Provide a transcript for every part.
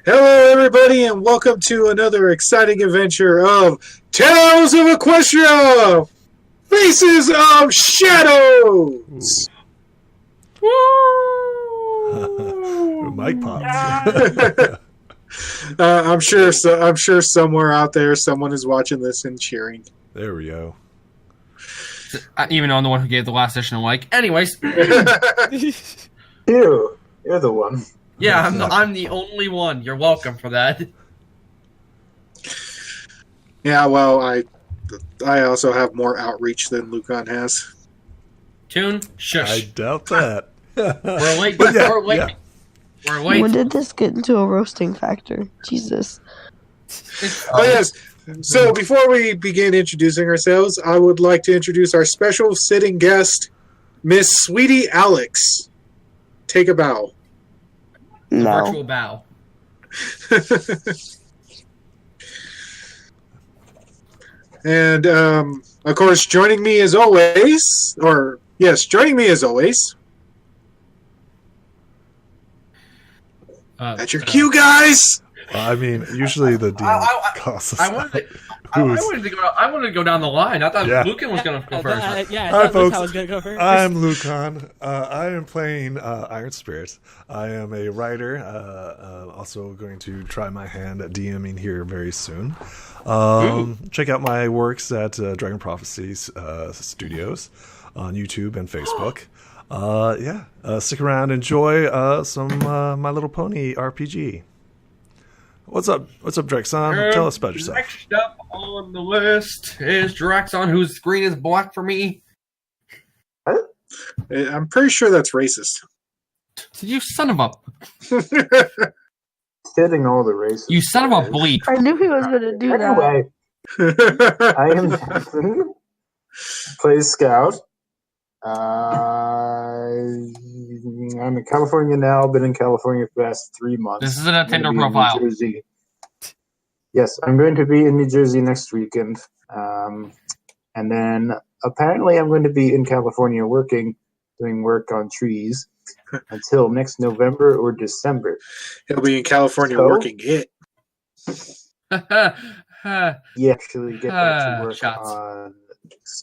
Hello, everybody, and welcome to another exciting adventure of Tales of Equestria! Faces of Shadows! Mike pops. I'm sure. I'm sure somewhere out there, someone is watching this and cheering. There we go. Even though I'm the one who gave the last additional like. Anyways. Ew, you're the one. Yeah, I'm the only one. You're welcome for that. Yeah, well, I also have more outreach than Lukhan has. Tune, shush. I doubt that. We're late. Yeah, We're late. yeah. We're late. When did this get into a roasting factor? Jesus. Oh, yes. So before we begin introducing ourselves, I would like to introduce our special sitting guest, Miss Sweetie Alex. Take a bow. No. Virtual bow. And, of course, joining me as always, That's your cue, guys! Well, I mean, usually the DM calls us I wanted to go down the line. I thought Lukhan was going to go first. Hi, folks. I was going to go first. I'm Lukhan. I am playing Iron Spirit. I am a writer. Also going to try my hand at DMing here very soon. Check out my works at Dragon Prophecies Studios on YouTube and Facebook. Stick around. Enjoy some My Little Pony RPG. What's up, Drexon? Tell us about yourself. Next up on the list is Draxon, whose screen is black for me. I'm pretty sure that's racist. You son of a... Hitting all the races. You son of a bleep. I knew he was going to do that. Anyway, I am Jackson. Plays Scout. I'm in California now. Been in California for the past 3 months. This is a Nintendo profile. New Jersey. Yes, I'm going to be in New Jersey next weekend. And then apparently I'm going to be in California doing work on trees until next November or December. He'll be in California working it. Yeah, actually get back to work on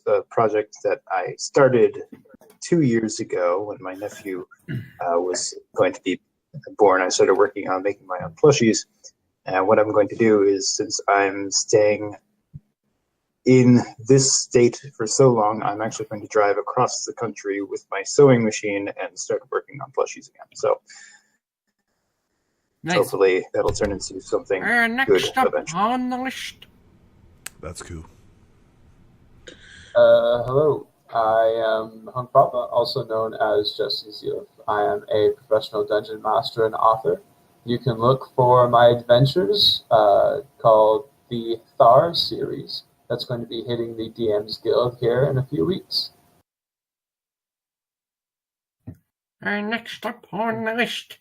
a project that I started 2 years ago when my nephew was going to be born. I started working on making my own plushies. And what I'm going to do is, since I'm staying in this state for so long, I'm actually going to drive across the country with my sewing machine and start working on plushies again. So Nice. hopefully that'll turn into something good Next up eventually. on the list. That's cool. Hello, I am Hung Papa, also known as Jesse Zealth. I am a professional dungeon master and author. You can look for my adventures called the Thar series. That's going to be hitting the DM's Guild here in a few weeks. Next up on the list.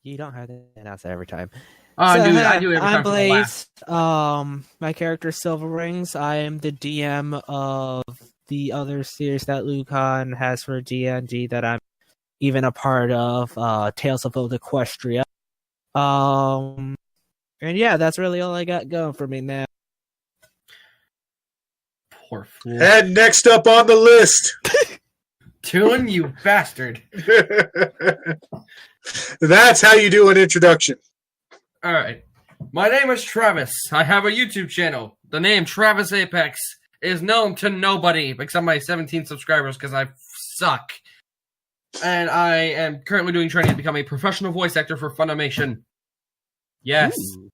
You don't have to announce that every time. I do every time I'm for the laugh. Blaze. My character is Silver Rings. I am the DM of the other series that Lukhan has for D&D that I'm even a part of, Tales of Equestria. And yeah, that's really all I got going for me now. Poor fool. And next up on the list. Tune, you bastard. That's how you do an introduction. Alright. My name is Travis. I have a YouTube channel. The name Travis Apex is known to nobody except my 17 subscribers because I suck. And I am currently doing training to become a professional voice actor for Funimation. Yes. Ooh.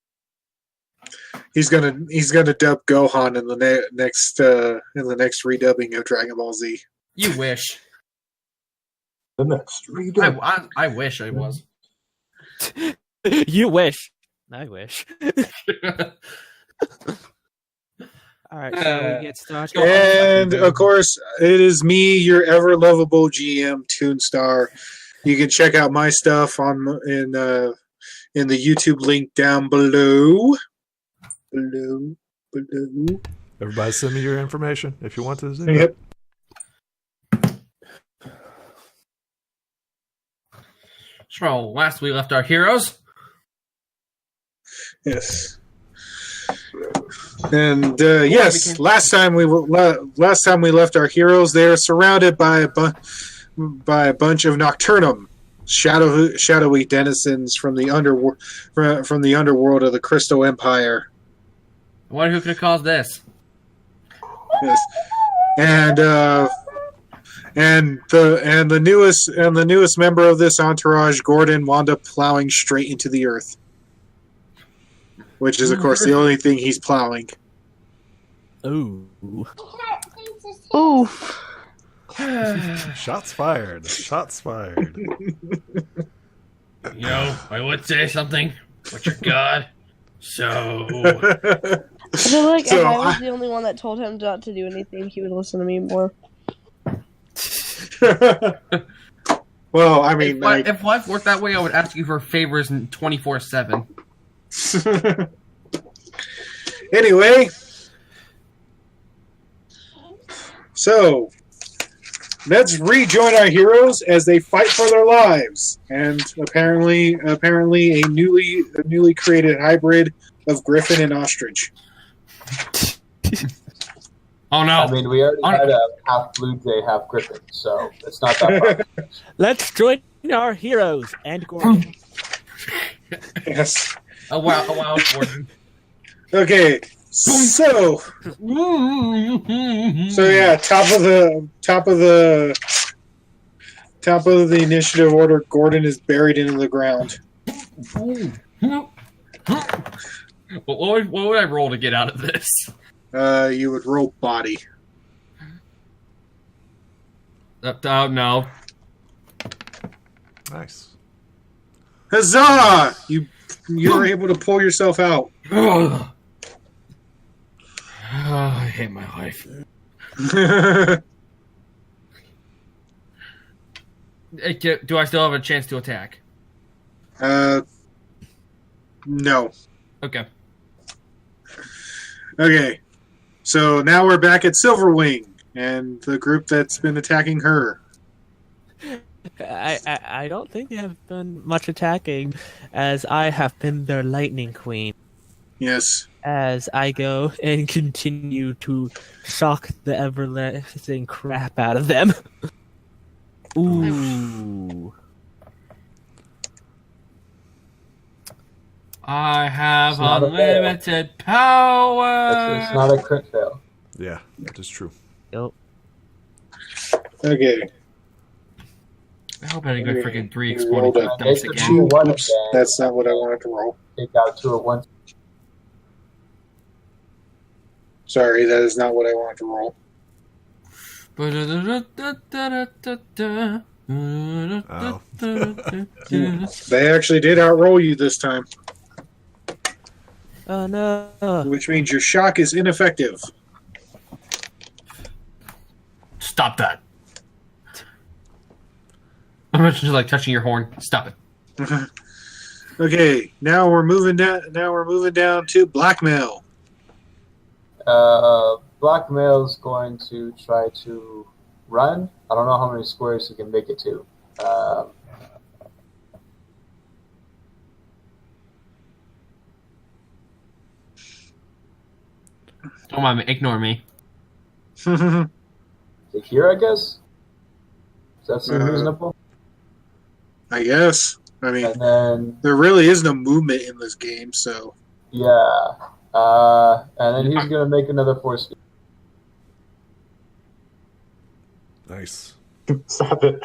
He's gonna dub Gohan in the next redubbing of Dragon Ball Z. You wish. The next redo. I wish I was. You wish. I wish. Alright, shall we get started? And of course, it is me, your ever lovable GM, Toonstar. You can check out my stuff in the YouTube link down below. Below. Everybody send me your information if you want to. Yep. So last we left our heroes. Yes. And yes, last time we left our heroes, they are surrounded by a bunch of Nocturnum, shadowy denizens from the underworld of the Crystal Empire. I wonder who could have caused this. Yes. And the newest member of this entourage, Gordon, wound up plowing straight into the earth, which is of course the only thing he's plowing. Ooh. Oof. Shots fired. Shots fired. I would say something, but you're God. So I feel like if I was the only one that told him not to do anything, he would listen to me more. Well, I mean, if life worked that way, I would ask you for favors 24/7. Anyway, so let's rejoin our heroes as they fight for their lives, and apparently a newly created hybrid of griffin and ostrich. Oh no! I mean, we already had a half blue jay, half griffin, so it's not that far. Let's join our heroes and Gordon. Yes. Oh wow, Gordon. Okay. So yeah, top of the initiative order, Gordon is buried into the ground. What would I roll to get out of this? You would roll body. No. Nice. Huzzah! You were able to pull yourself out. Oh, I hate my life. Do I still have a chance to attack? No. Okay. Okay. So now we're back at Silverwing and the group that's been attacking her. I don't think they have done much attacking, as I have been their lightning queen. Yes. As I go and continue to shock the everlasting crap out of them. Ooh. I have unlimited power. It's not a crit fail. Yeah, that is true. Yep. Okay. I hope I get freaking 3 You exploding rolled dice a again. 2-1 Oops, again. that's not what I wanted to roll. Take out 2 at once. Sorry, that is not what I wanted to roll. They actually did outroll you this time, Oh no. which means your shock is ineffective. Stop that. I'm just like touching your horn. Stop it. Okay, now we're moving down to blackmail. Blackmail's going to try to run. I don't know how many squares he can make it to. Don't mind me. Ignore me. To here, I guess? Does that seem reasonable? I guess. I mean, And then, there really is no movement in this game, so. yeah. And then he's going to make another force field. Nice. Stop it.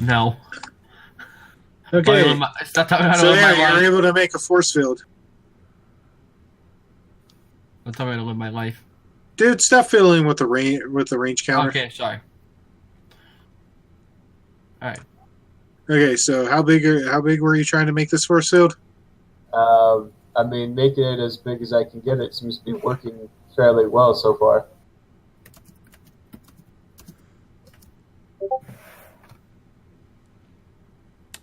No. Okay. Stop talking about So live my yeah, life. you're able to make a force field. Don't tell me how to live my life. Dude, stop fiddling with the range counter. Okay, sorry. Alright. Okay, so how big were you trying to make this force field? I mean, making it as big as I can get it seems to be working fairly well so far.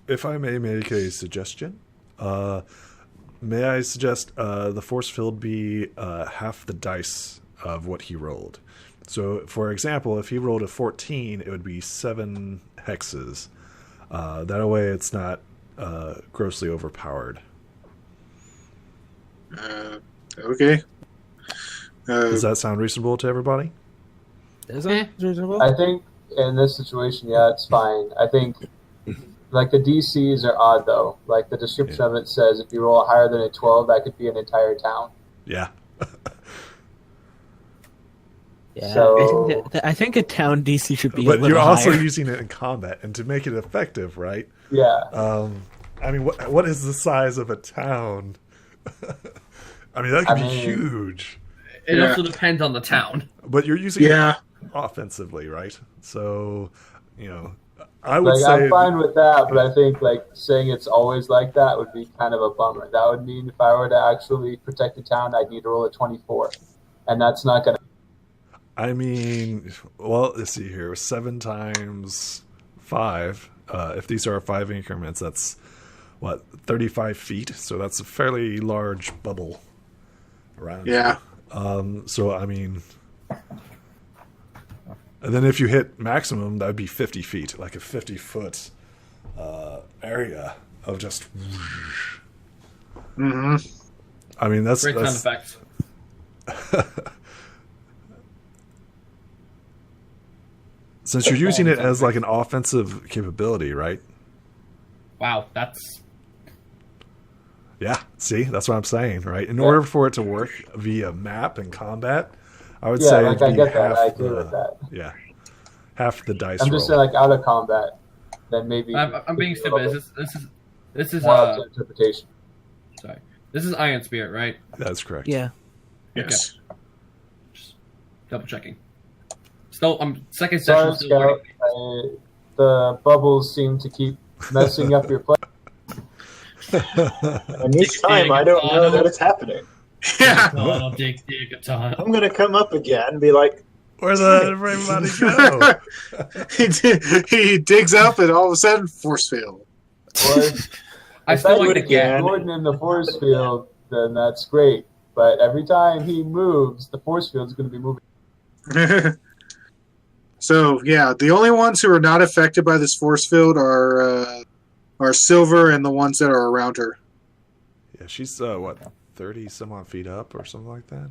If I may make a suggestion, may I suggest the force field be half the dice of what he rolled? So, for example, if he rolled a 14, it would be 7 hexes. That way it's not grossly overpowered. Okay. Does that sound reasonable to everybody? Is it reasonable? I think in this situation, yeah, it's fine. I think like the DCs are odd though. Like the description of it says, if you roll higher than a 12, that could be an entire town. Yeah. Yeah, So- I think a town DC should be. But a little you're also higher. using it in combat, and to make it effective, right? Yeah. I mean, what is the size of a town? I mean, that could be huge. It also depends on the town. But you're using it offensively, right? So, I would say I'm fine with that, but I think like saying it's always like that would be kind of a bummer. That would mean if I were to actually protect the town, I'd need to roll a 24, and that's not going to. I mean, well, let's see here. 7 times 5. If these are 5 increments, that's, 35 feet? So that's a fairly large bubble around you. So, I mean... And then if you hit maximum, that would be 50 feet. Like a 50-foot area of just... Mm-hmm. I mean, that's... Great sound effects. Since you're using it as like an offensive capability, right? Wow, that's... Yeah, see? That's what I'm saying, right? In order for it to work via map and combat, I would say like, it'd I be get that. half I agree with that. Yeah. Half the dice I'm roll. just saying, like, out of combat, then maybe... I'm being stupid. This is more up to interpretation. Sorry. This is Iron Spirit, right? That's correct. Yeah. Yes. Just double checking. Still, second Sorry, session. Still Scout. The bubbles seem to keep messing up your play. And each time I don't know that it's happening. Yeah. Oh, dig a ton. I'm gonna come up again and be like, Where the everybody go? he digs up and all of a sudden force field. I still like the get game. Gordon in the force field, then that's great. But every time he moves, the force field is going to be moving. So yeah, the only ones who are not affected by this force field are Silver and the ones that are around her. Yeah, she's 30 some odd feet up or something like that.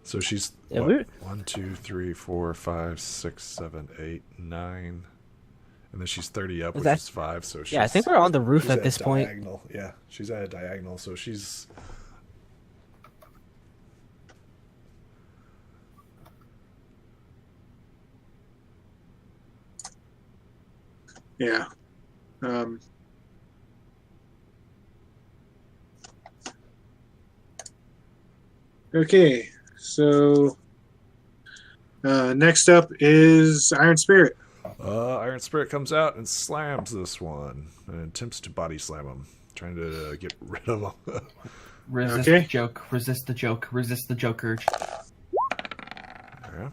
So she's 1, 2, 3, 4, 5, 6, 7, 8, 9, and then she's 30 up, which is 5. So she's, I think we're on the roof at this point. Yeah, she's at a diagonal, so she's. Yeah. Okay, so next up is Iron Spirit. Iron Spirit comes out and slams this one and attempts to body slam him, trying to get rid of him. Resist the joke. Resist the joke. Resist the joke urge. Yeah.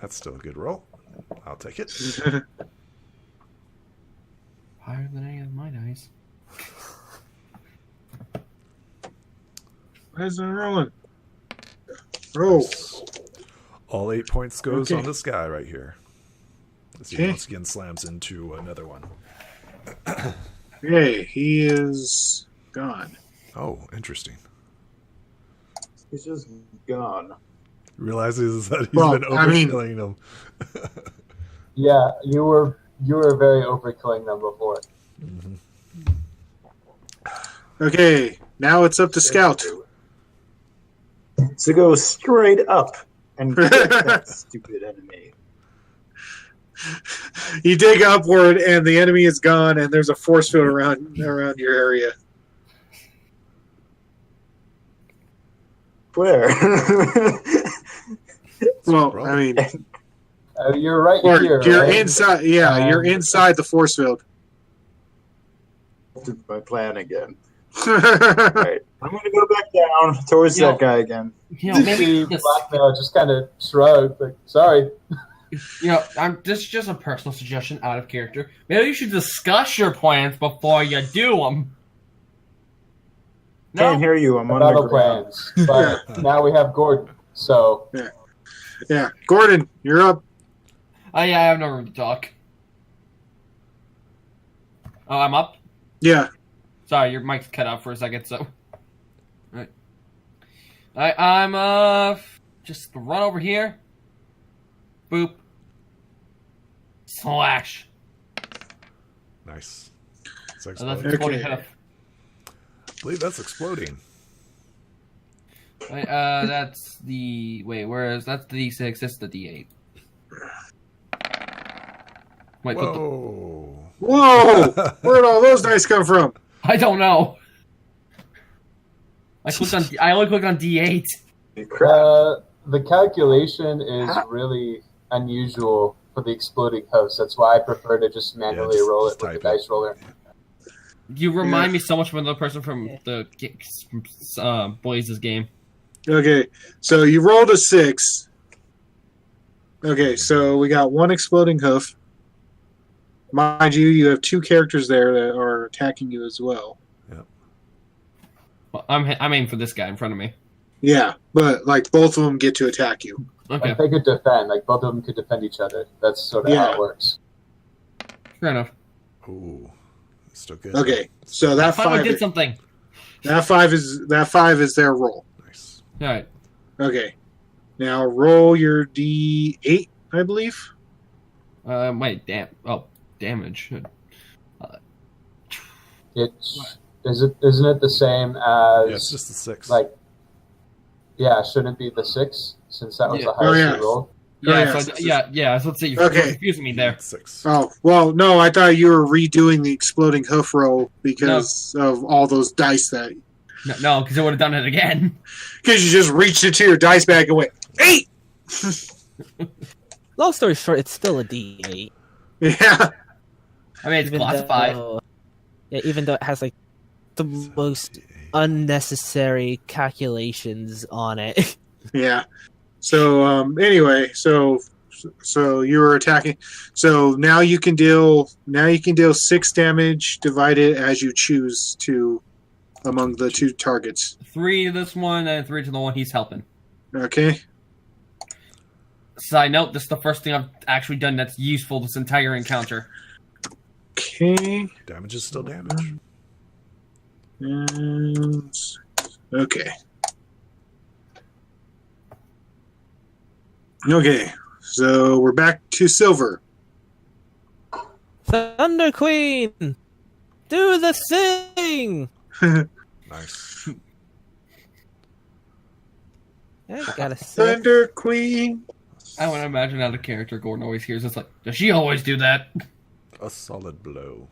That's still a good roll. I'll take it. Higher than any of my dice. Why is it rolling? Roll. All 8 points goes on this guy right here. As he once again slams into another one. Okay, he is gone. Oh, interesting. he's just gone. Realizes that he's been overkilling them. Yeah, you were very overkilling them before. Mm-hmm. Okay, now it's up to Scout. So go straight up and kick that stupid enemy. You dig upward, and the enemy is gone, and there's a force field around your area. Where? Well, I mean, you're right here. You're right? inside. Yeah, you're inside the force field. My plan again. Right. I'm gonna go back down towards that guy again. Maybe Blackmail just kind of shrugged, like, sorry. This is just a personal suggestion out of character. Maybe you should discuss your plans before you do them. Can't hear you. I'm on Battle the ground. plans, but now we have Gordon. So yeah, Gordon, you're up. Oh yeah, I have no room to talk. Oh, I'm up. Yeah. Sorry, your mic's cut out for a second. So I'm just run over here. Boop. Slash. Nice. It's That's exploding. exploding Okay. hoof. I believe that's exploding. Right, that's the that's the D6. This is the D8. Wait, what the? Whoa. Whoa! Where'd all those dice come from? I don't know. I only clicked on D8. The calculation is really unusual for the exploding host. That's why I prefer to just manually roll it with the dice roller. You remind me so much of another person from the Blaze's game. Okay, so you rolled a 6. Okay, so we got one exploding hoof. Mind you, you have 2 characters there that are attacking you as well. Yep. Well, I'm aiming for this guy in front of me. Yeah, but like both of them get to attack you. Okay, Like they could defend. Like both of them could defend each other. That's sort of how it works. fair enough. Ooh. Still good. Okay, so that I finally 5 did something. that 5 is their roll. Nice. All right. Okay. Now roll your D8, I believe. Wait, damage. Isn't it the same as? Yeah, it's just the 6. Like, yeah, shouldn't it be the 6 since that was the Oh, highest yeah. you rolled? Yeah, Oh, so, yeah. So let's say you're Okay. confusing me there. 6. Oh, well, no, I thought you were redoing the exploding hoof roll because of all those dice that... No, because I would have done it again. Because you just reached into your dice bag and went, 8! Long story short, it's still a D8. Yeah. I mean, it's classified. Even though it has like the most unnecessary calculations on it. Yeah. So, anyway, so you were attacking. So now you can deal 6 damage divided as you choose to among the 2 targets. 3 to this one and 3 to the one he's helping. Okay. Side note, this is the first thing I've actually done that's useful this entire encounter. Okay. Damage is still damage. And, okay. Okay. So we're back to silver. Thunder Queen! Do the thing! Nice. I got a 6. Thunder Queen. I want to imagine how the character Gordon always hears. It's like, does she always do that? A solid blow.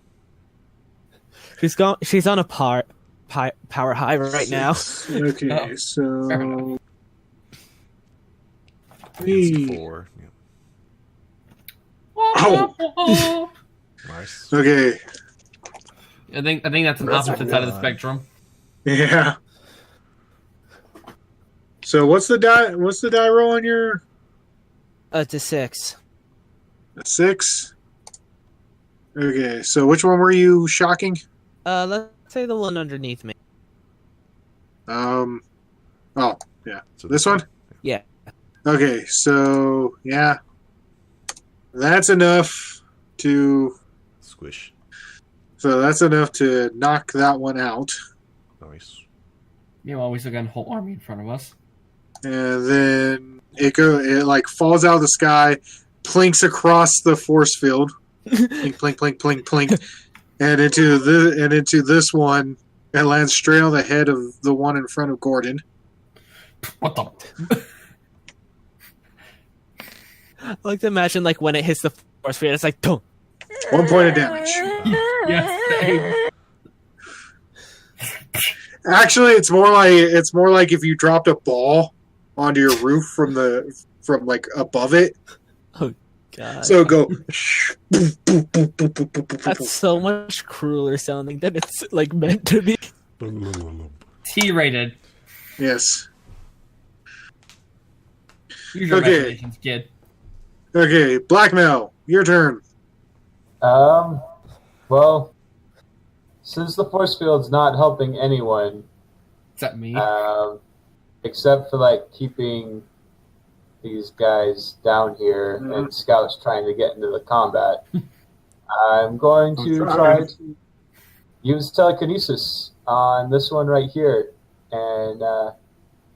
She's on a power high right now. Okay, Oh, so Against 4. Yeah. Oh. Nice. Okay. I think that's an opposite side of the spectrum. Yeah. So what's the die roll on your It's a 6. 6? Okay, so which one were you shocking? Let's say the one underneath me. Oh, yeah. So This one? Yeah. Okay, so yeah. That's enough to Squish. knock that one out. Nice. Meanwhile, we still got a whole army in front of us. And then it like falls out of the sky, plinks across the force field. Plink, plink, plink, plink, plink. And into this one, it lands straight on the head of the one in front of Gordon. What the? I like to imagine like when it hits the force field, it's like boom. 1 point of damage. Yes. Actually, it's more like if you dropped a ball onto your roof from like above it. Oh god. So go. That's so much crueler sounding than it's like meant to be. T-rated. Yes. Use your Okay. imaginations, kid. Okay, Blackmail, your turn. Well, since the force field's not helping anyone, Except me. except for like keeping these guys down here and scouts trying to get into the combat, I'm going to try to use telekinesis on this one right here. and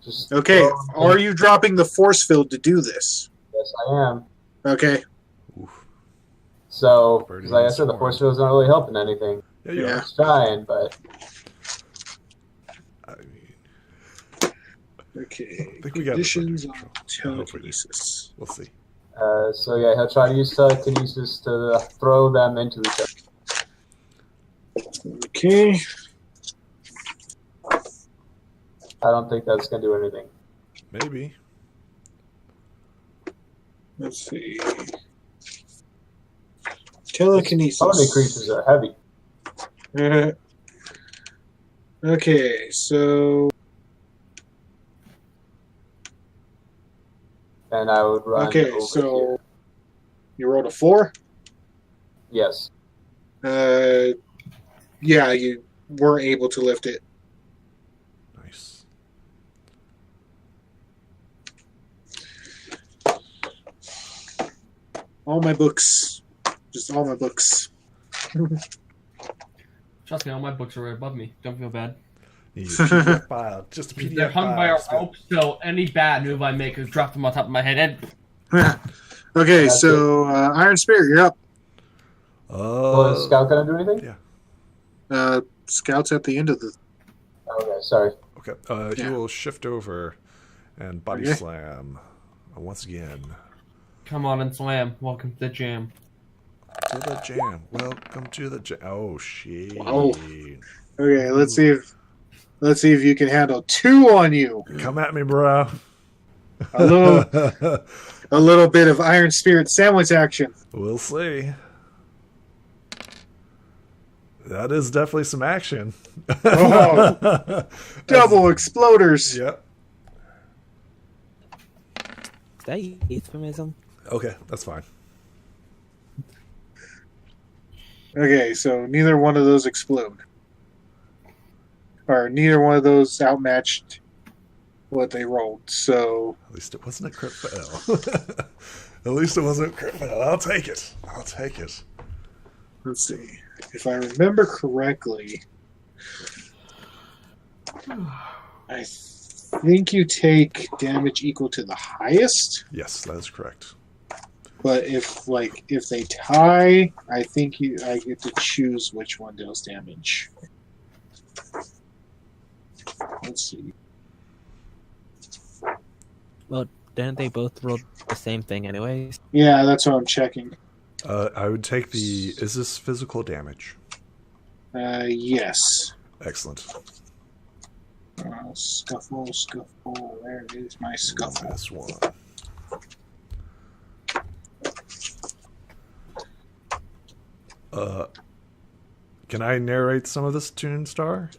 just Okay, are you dropping the force field to do this? Yes, I am. Okay. Oof. So, like I said, the force field's not really helping anything. Yeah. It's trying, but... I mean, Okay. I think we got this under Conditions on control. telekinesis. We'll see. So yeah, he'll try to use telekinesis to throw them into each other. Okay. I don't think that's going to do anything. Maybe. Let's see. Telekinesis. Pony creatures are heavy. Okay, so... And I would run Okay, over so... here. You rolled a 4? Yes. Yeah, you were able to lift it. Nice. All my books. Just all my books. Trust me, all my books are right above me. Don't feel bad. Just a PDF They're hung file. by a rope, so any bad move I make is drop them on top of my head. And Okay, so Iron Spirit, you're up. Is Scout going to do anything? Yeah. Scout's at the end of the... Okay, sorry. Okay. He will shift over and body slam once again. come on and slam. Welcome to the jam. To the jam. Welcome to the jam. Oh shit. Oh. Okay, let's see if you can handle 2 on you. Come at me, bro. A little bit of Iron Spirit sandwich action. We'll see. That is definitely some action. Oh, double exploders. Yep. Is that euphemism? Okay, that's fine. Okay, so neither one of those explode. Or neither one of those outmatched what they rolled. So At least it wasn't a crit fail. At least it wasn't a crit fail. I'll take it. let's see. If I remember correctly, I think you take damage equal to the highest. Yes, that is correct. But if they tie, I think I get to choose which one deals damage. Let's see. Well, didn't they both roll the same thing anyways? Yeah, that's what I'm checking. I would take the... Is this physical damage? Yes. Excellent. Scuffle. Where is my scuffle? This one. Can I narrate some of this, Toon Star?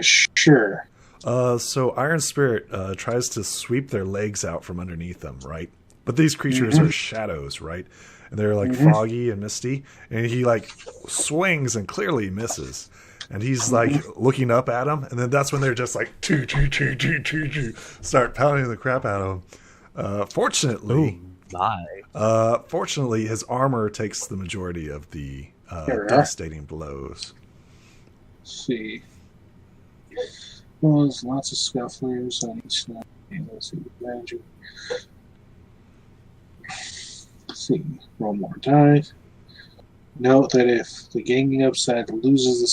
Sure. So Iron Spirit tries to sweep their legs out from underneath them, right? But these creatures are shadows, right? And they're like foggy and misty. And he like swings and clearly misses. And he's like looking up at them. And then that's when they're just like start pounding the crap out of him. Fortunately, his armor takes the majority of the devastating blows. Let's see. Well, there's lots of scufflers on each side. Let's see. Let's see. Roll more dice. Note that if the ganging up side loses the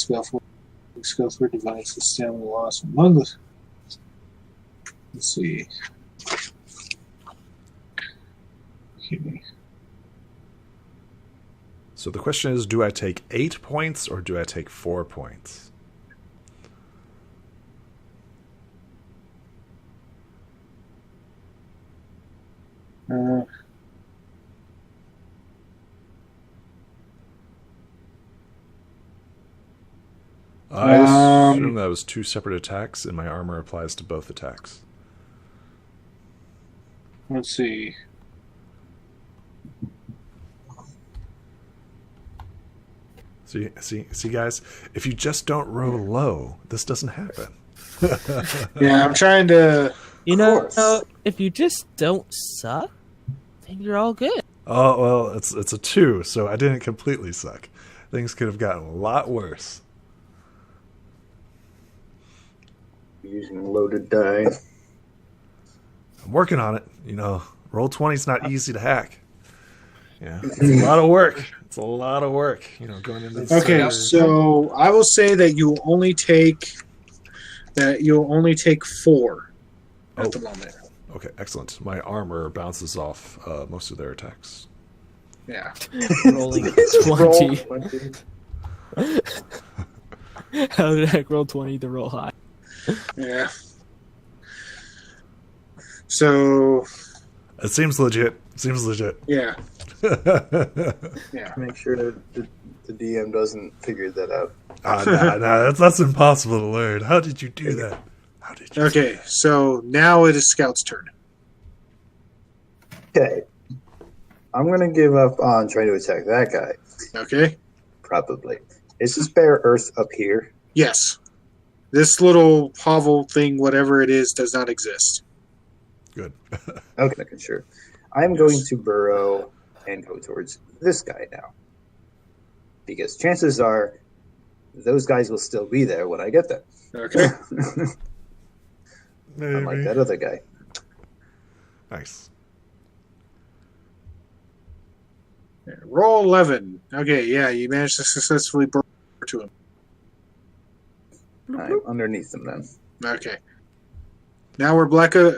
scuffler divides the stamina loss among the... Let's see. Okay. So the question is, do I take 8 points or do I take 4 points? I assume that was 2 separate attacks, and my armor applies to both attacks. Let's see. See, guys, if you just don't roll low, this doesn't happen. Yeah, I'm trying to... You know, if you just don't suck, then you're all good. Oh, well, it's a 2, so I didn't completely suck. Things could have gotten a lot worse. Using loaded die. I'm working on it. Roll20 is not easy to hack. Yeah, it's a lot of work. It's a lot of work. Going into this. Okay, so I will say that you'll only take 4 at the moment. Okay, excellent. My armor bounces off most of their attacks. Yeah. Rolling 20. How the heck roll 20 to roll high? Yeah. So. It seems legit. Yeah. Make sure that the DM doesn't figure that out. Nah, that's impossible to learn. How did you do that? Okay, so now it is Scout's turn. Okay. I'm going to give up on trying to attack that guy. Okay. Probably. Is this bare earth up here? Yes. This little hovel thing, whatever it is, does not exist. Good. Okay, sure. I'm going to burrow and go towards this guy now. Because chances are those guys will still be there when I get there. Okay. Unlike that other guy. Nice. Roll 11. Okay, yeah, you managed to successfully burrow to him. I'm underneath them then. Okay. Now we're black up.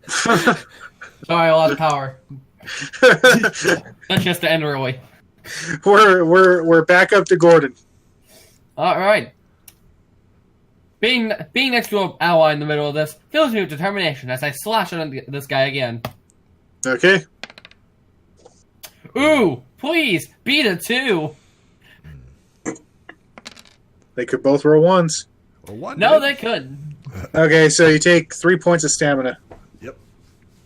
Sorry, I lost power. That's just the end early. We're back up to Gordon. All right. Being next to an ally in the middle of this fills me with determination as I slash at this guy again. Okay. Ooh, please beat it too. They could both roll ones. No, they couldn't. Okay, so you take 3 points of stamina. Yep.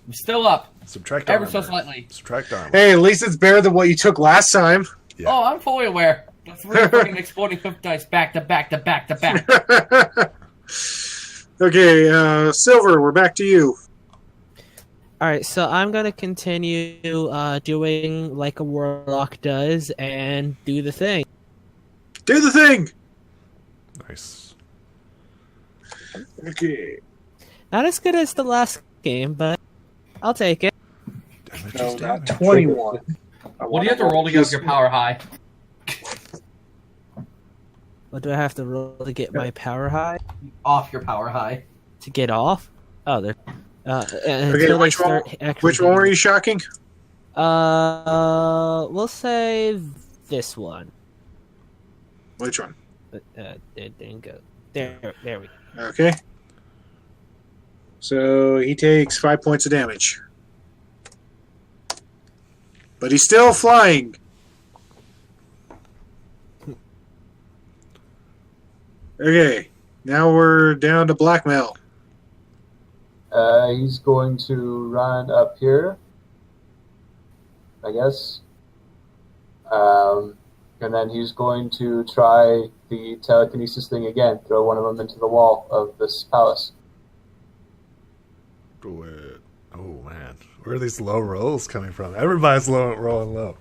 I'm still up. Subtract ever armor. so slightly. Subtract armor. Hey, at least it's better than what you took last time. Yeah. Oh, I'm fully aware. The 3 freaking exploding fifth dice back to back to back to back. Okay, Silver, we're back to you. Alright, so I'm gonna continue doing like a warlock does and do the thing. Do the thing! Nice. Okay. Not as good as the last game, but I'll take it. No, not 21. What do you have to roll to get your power high? What do I have to roll to get my power high? Off your power high. To get off? Oh, there. Okay, which one were you shocking? We'll say this one. Which one? It didn't go. There we go. Okay. So he takes 5 points of damage. But he's still flying. Okay. Now we're down to blackmail. He's going to run up here, I guess. And then he's going to try the telekinesis thing again. Throw one of them into the wall of this palace. Do it. Oh, man. Where are these low rolls coming from? Everybody's rolling low.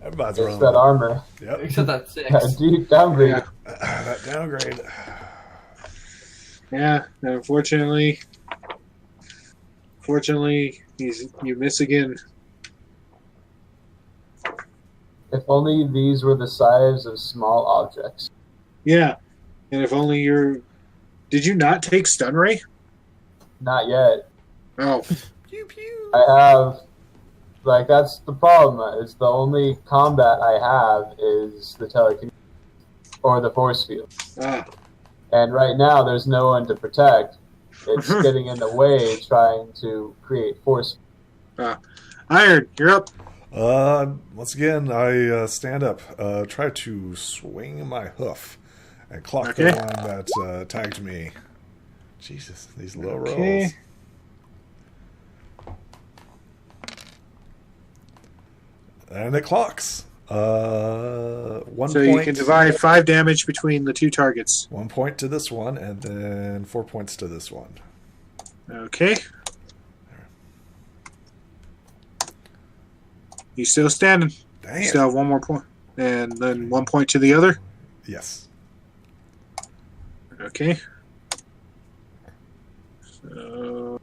Everybody's rolling It's that low. armor. Yep. Except that 6. Deep downgrade. Yeah. That downgrade. Yeah, unfortunately, you miss again. If only these were the size of small objects. Yeah, and if only you're... Did you not take stun ray? Not yet. Oh. Pew pew. I have, that's the problem. It's the only combat I have is the telekinesis or the force field. Ah. And right now, there's no one to protect. It's getting in the way, trying to create force. Iron, you're up. Once again, I stand up, try to swing my hoof, and clock the one that tagged me. Jesus, these low rolls. And it clocks. 1 point. So you can divide 5 damage between the 2 targets. 1 point to this one, and then 4 points to this one. Okay. He's still standing. Damn. Still have 1 more point. And then 1 point to the other. Yes. Okay. So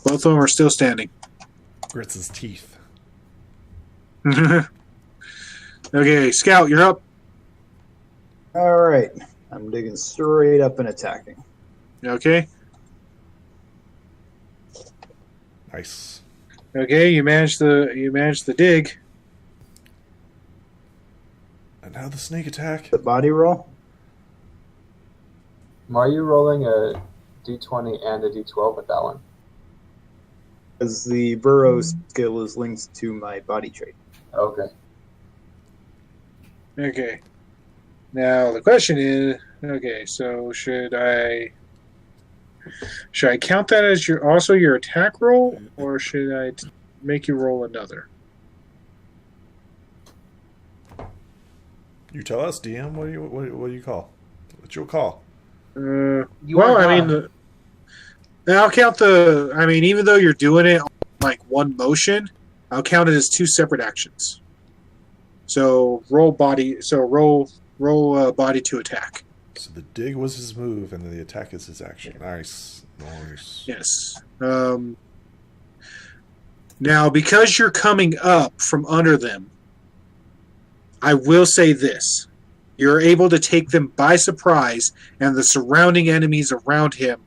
both of them are still standing. Grits his teeth. Okay, Scout, you're up. All right. I'm digging straight up and attacking. Okay. Nice. Okay, you managed the dig. And now the snake attack. The body roll? Why are you rolling a d20 and a d12 with that one? Because the burrow skill is linked to my body trait. Okay. Okay. Now the question is, okay, so should I count that as your attack roll, or should I make you roll another? You tell us, DM. What do you call? What's your call? I'll count the. I mean, even though you're doing it like one motion, I'll count it as two separate actions. So roll body. So roll body to attack. So the dig was his move, and then the attack is his action. Nice. Yes. Now, because you're coming up from under them, I will say this. You're able to take them by surprise, and the surrounding enemies around him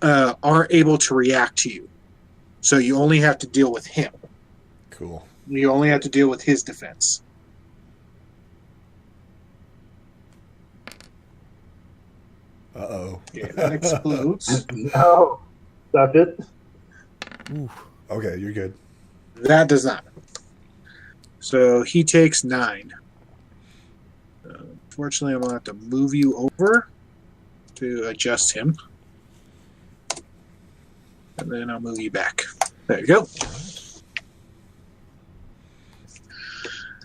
aren't able to react to you. So you only have to deal with him. Cool. You only have to deal with his defense. Uh-oh. Yeah, that explodes. No. Stop it. Ooh. Okay, you're good. That does not. So he takes 9. Unfortunately, I'm going to have to move you over to adjust him. And then I'll move you back. There you go.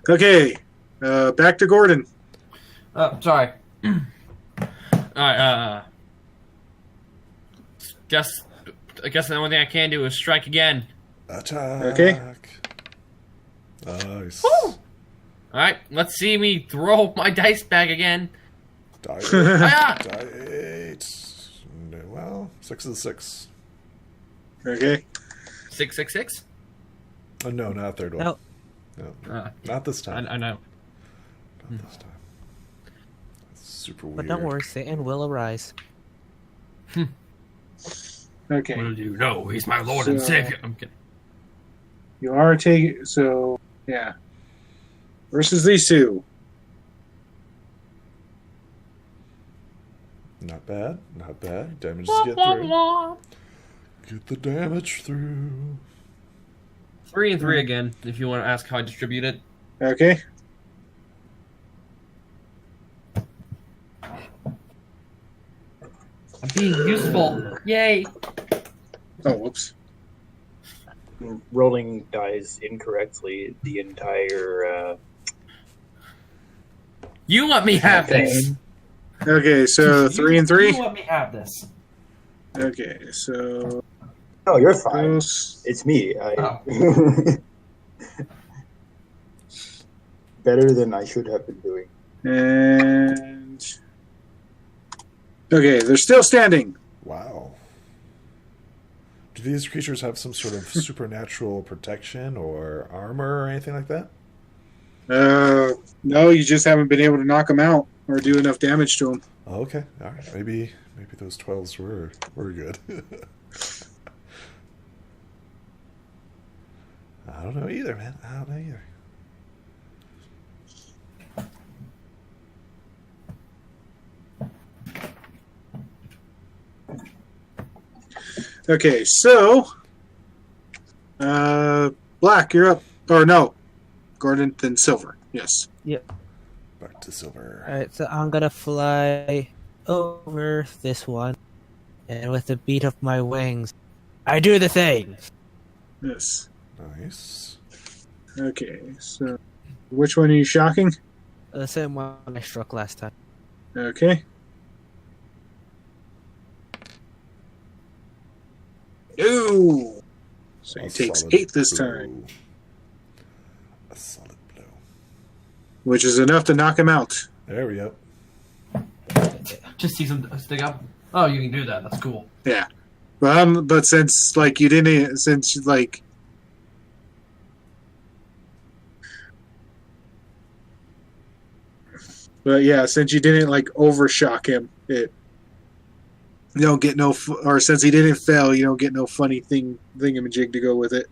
Okay. Back to Gordon. Sorry. Alright, I guess the only thing I can do is strike again. Attack. Okay. Nice. Alright, let's see me throw my dice back again. Die 8. Die 8. Well, 6 is 6. Okay. 666? Oh, no, not third one. No. No. Not this time. I know. Not this time. That's super weird. But don't worry, Satan will arise. Okay. What do you know? He's my lord and savior. I'm kidding. You are taking... So, yeah. Versus these two. Not bad. Not bad. Damage to get through. Get the damage through. 3 and 3 again, if you want to ask how I distribute it. Okay. I'm being useful. Yay. Oh, whoops. Rolling dice incorrectly the entire... You let me have this. Okay, so 3 and 3? You let me have this. Okay, so... Oh, you're fine. Close. It's me. Better than I should have been doing. And... Okay, they're still standing. Wow. Do these creatures have some sort of supernatural protection or armor or anything like that? No, you just haven't been able to knock them out or do enough damage to them. Oh, okay. All right. Maybe those 12s were good. I don't know either, man. I don't know either. Okay, so... Black, you're up. Or no. Gordon, then Silver. Yes. Yep. Back to Silver. Alright, so I'm gonna fly over this one, and with the beat of my wings, I do the thing! Yes. Nice. Okay, so... Which one are you shocking? The same one I struck last time. Okay. Ooh! So he takes solid 8 this blow. turn, A solid blow. which is enough to knock him out. There we go. Just see some stick up. Oh, you can do that. That's cool. Yeah. But since like you didn't, since like. But yeah, since you didn't like overshock him, you don't get no. Or since he didn't fail, you don't get no funny thingamajig to go with it.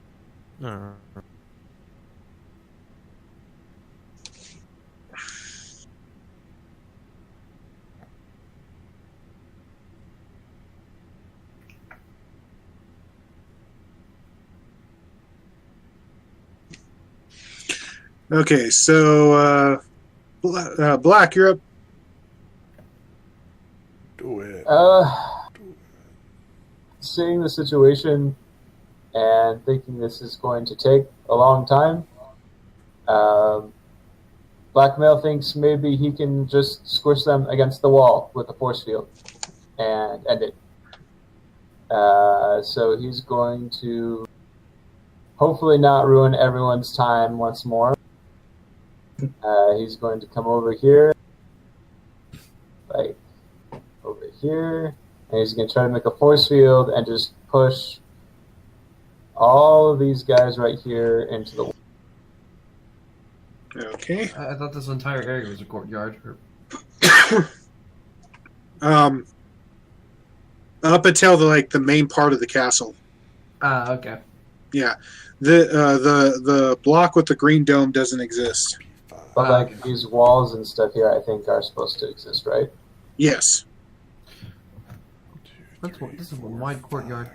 Okay, so Black, you're up. Do it. Seeing the situation and thinking this is going to take a long time, Blackmail thinks maybe he can just squish them against the wall with a force field and end it. So he's going to hopefully not ruin everyone's time once more. He's going to come over here, like over here, and he's going to try to make a force field and just push all of these guys right here into the wall. Okay. I thought this entire area was a courtyard. Up until the main part of the castle. Okay. Yeah, the block with the green dome doesn't exist. But these walls and stuff here, I think, are supposed to exist, right? Yes. This is a wide courtyard.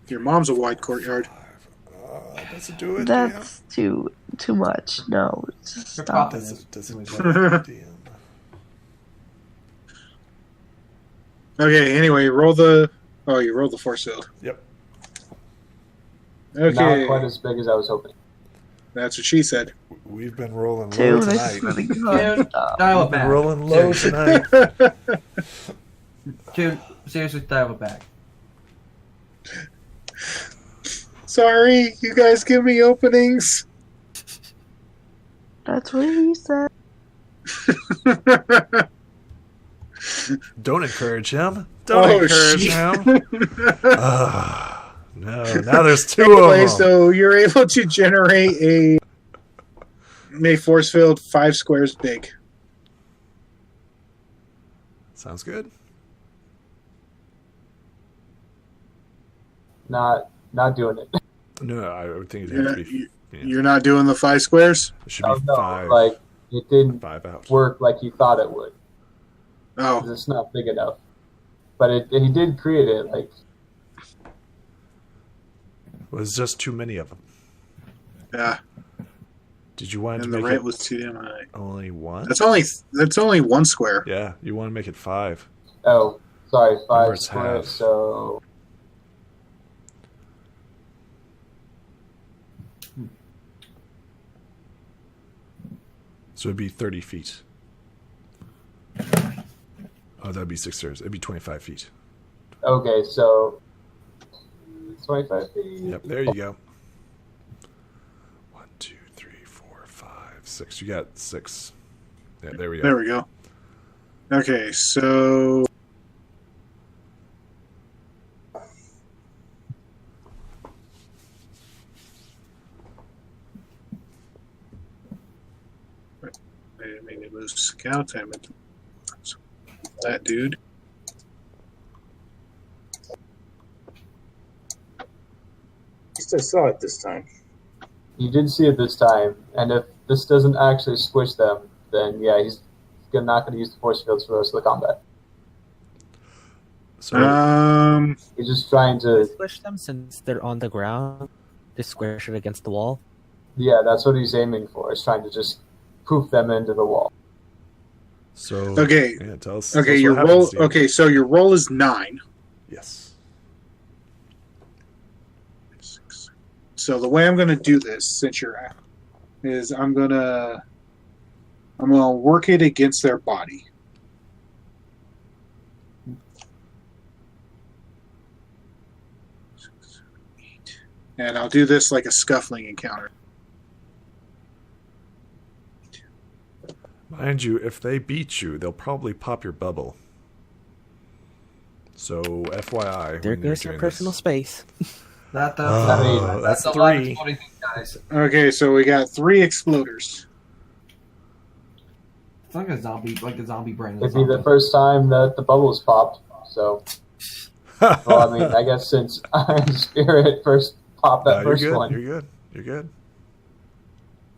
Your mom's a wide courtyard. Doesn't do it. That's too much. No, just stop it. Doesn't DM. Okay. Anyway, roll the. Oh, you rolled the force field. Yep. Okay. Not quite as big as I was hoping. That's what she said. We've been rolling low Dude, tonight. this is really good. Dial it We've been back. rolling low tonight. Dude, seriously, dial it back. Sorry, you guys give me openings. That's what he said. Don't encourage him. Don't encourage him. No, now there's two Anyway, of them. so you're able to generate a force field 5 squares big. Sounds good. Not doing it. No, I would think it'd have to be. You're not doing the 5 squares? It should be No, 5. like it didn't 5 out. work like he thought it would. Oh. 'Cause it's not big enough. But he did create it. Like It was just too many of them. Yeah. Did you want to And the make rate it was too damn high. only 1? That's only 1 square. Yeah, you want to make it 5. oh, sorry, Or 5 it's squares. half. So So it'd be 30 feet. Oh, that'd be 6 stairs. It'd be 25 feet. okay, so 25 feet. Yep, there you go. 1, 2, 3, 4, 5, 6. You got 6. Yeah, there we go. There we go. Okay, so I didn't mean to lose scout. I meant to... that dude. At least I saw it this time. You did see it this time, and if this doesn't actually squish them, then yeah, he's not going to use the force fields for the rest of the combat. So He's just trying to. Squish them since they're on the ground. Just squish it against the wall. Yeah, that's what he's aiming for. He's trying to just poof them into the wall. So Okay. Yeah, tell us. Okay, tell us your what roll. happens, Steve. Okay, so your roll is 9. Yes. So the way I'm going to do this, since you're at, is I'm gonna work it against their body. And I'll do this like a scuffling encounter. Mind you, if they beat you, they'll probably pop your bubble. So, FYI, There when you're goes your doing personal this. space. That's that's a lot of 3. exploding things, guys. Okay, so we got 3 exploders. It's like a zombie brain. It'd be the first time that the bubbles popped. So, well, I mean, I guess since Iron Spirit first popped that first one. You're good.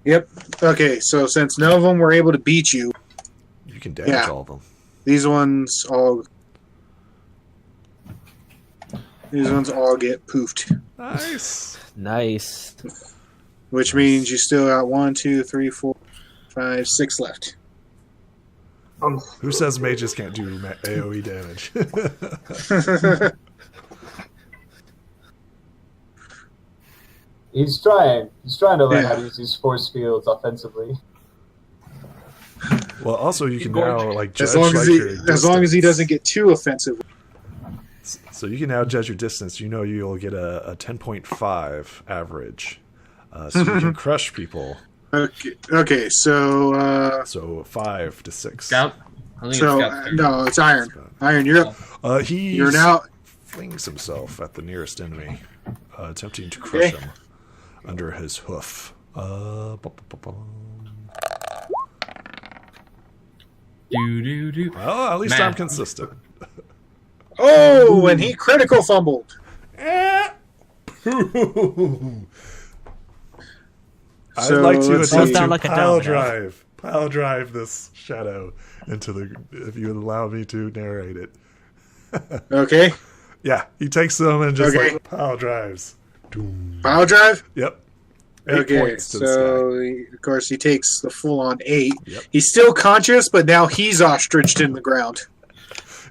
Yep. Okay, so since none of them were able to beat you, You can damage all of them. these ones all get poofed. Nice. Which means you still got 1, 2, 3, 4, 5, 6 left. Who says mages can't do AoE damage? He's trying to learn how to use these force fields offensively. Well, also you can now judge as long as he doesn't get too offensive. So you can now judge your distance. You know you'll get a 10.5 average, so you can crush people. Okay, so so 5 to 6. Scout. No, it's Iron. Iron, you're up. You're now flings himself at the nearest enemy, attempting to crush him under his hoof. Well, at least I'm consistent. Oh, and he critical fumbled. I'd like to attempt to pile drive this shadow into the. If you would allow me to narrate it. Okay. Yeah, he takes them and just pile drives. Pile drive? Yep. 8 points to the sky. Of course, he takes the full-on 8. Yep. He's still conscious, but now he's ostriched in the ground.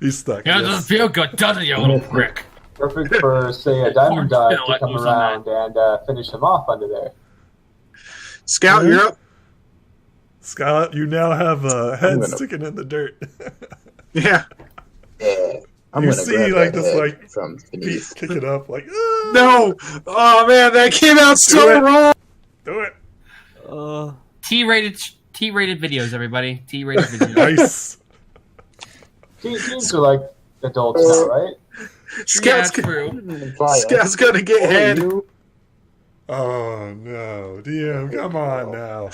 He's stuck. Yeah, it doesn't feel good, does it, you little prick? Perfect for, say, a diamond dive to come around and finish him off under there. Scout, you're up. Scout, you now have a head sticking in the dirt. Yeah. I'm you gonna see, grab this, head from beneath. kick it up, No! Oh, man, that came out so wrong! Do it! T-rated videos, everybody. T-rated videos. Nice! Teens are like adults now, right? Scout's gonna get head. Oh, no. DM, come on now.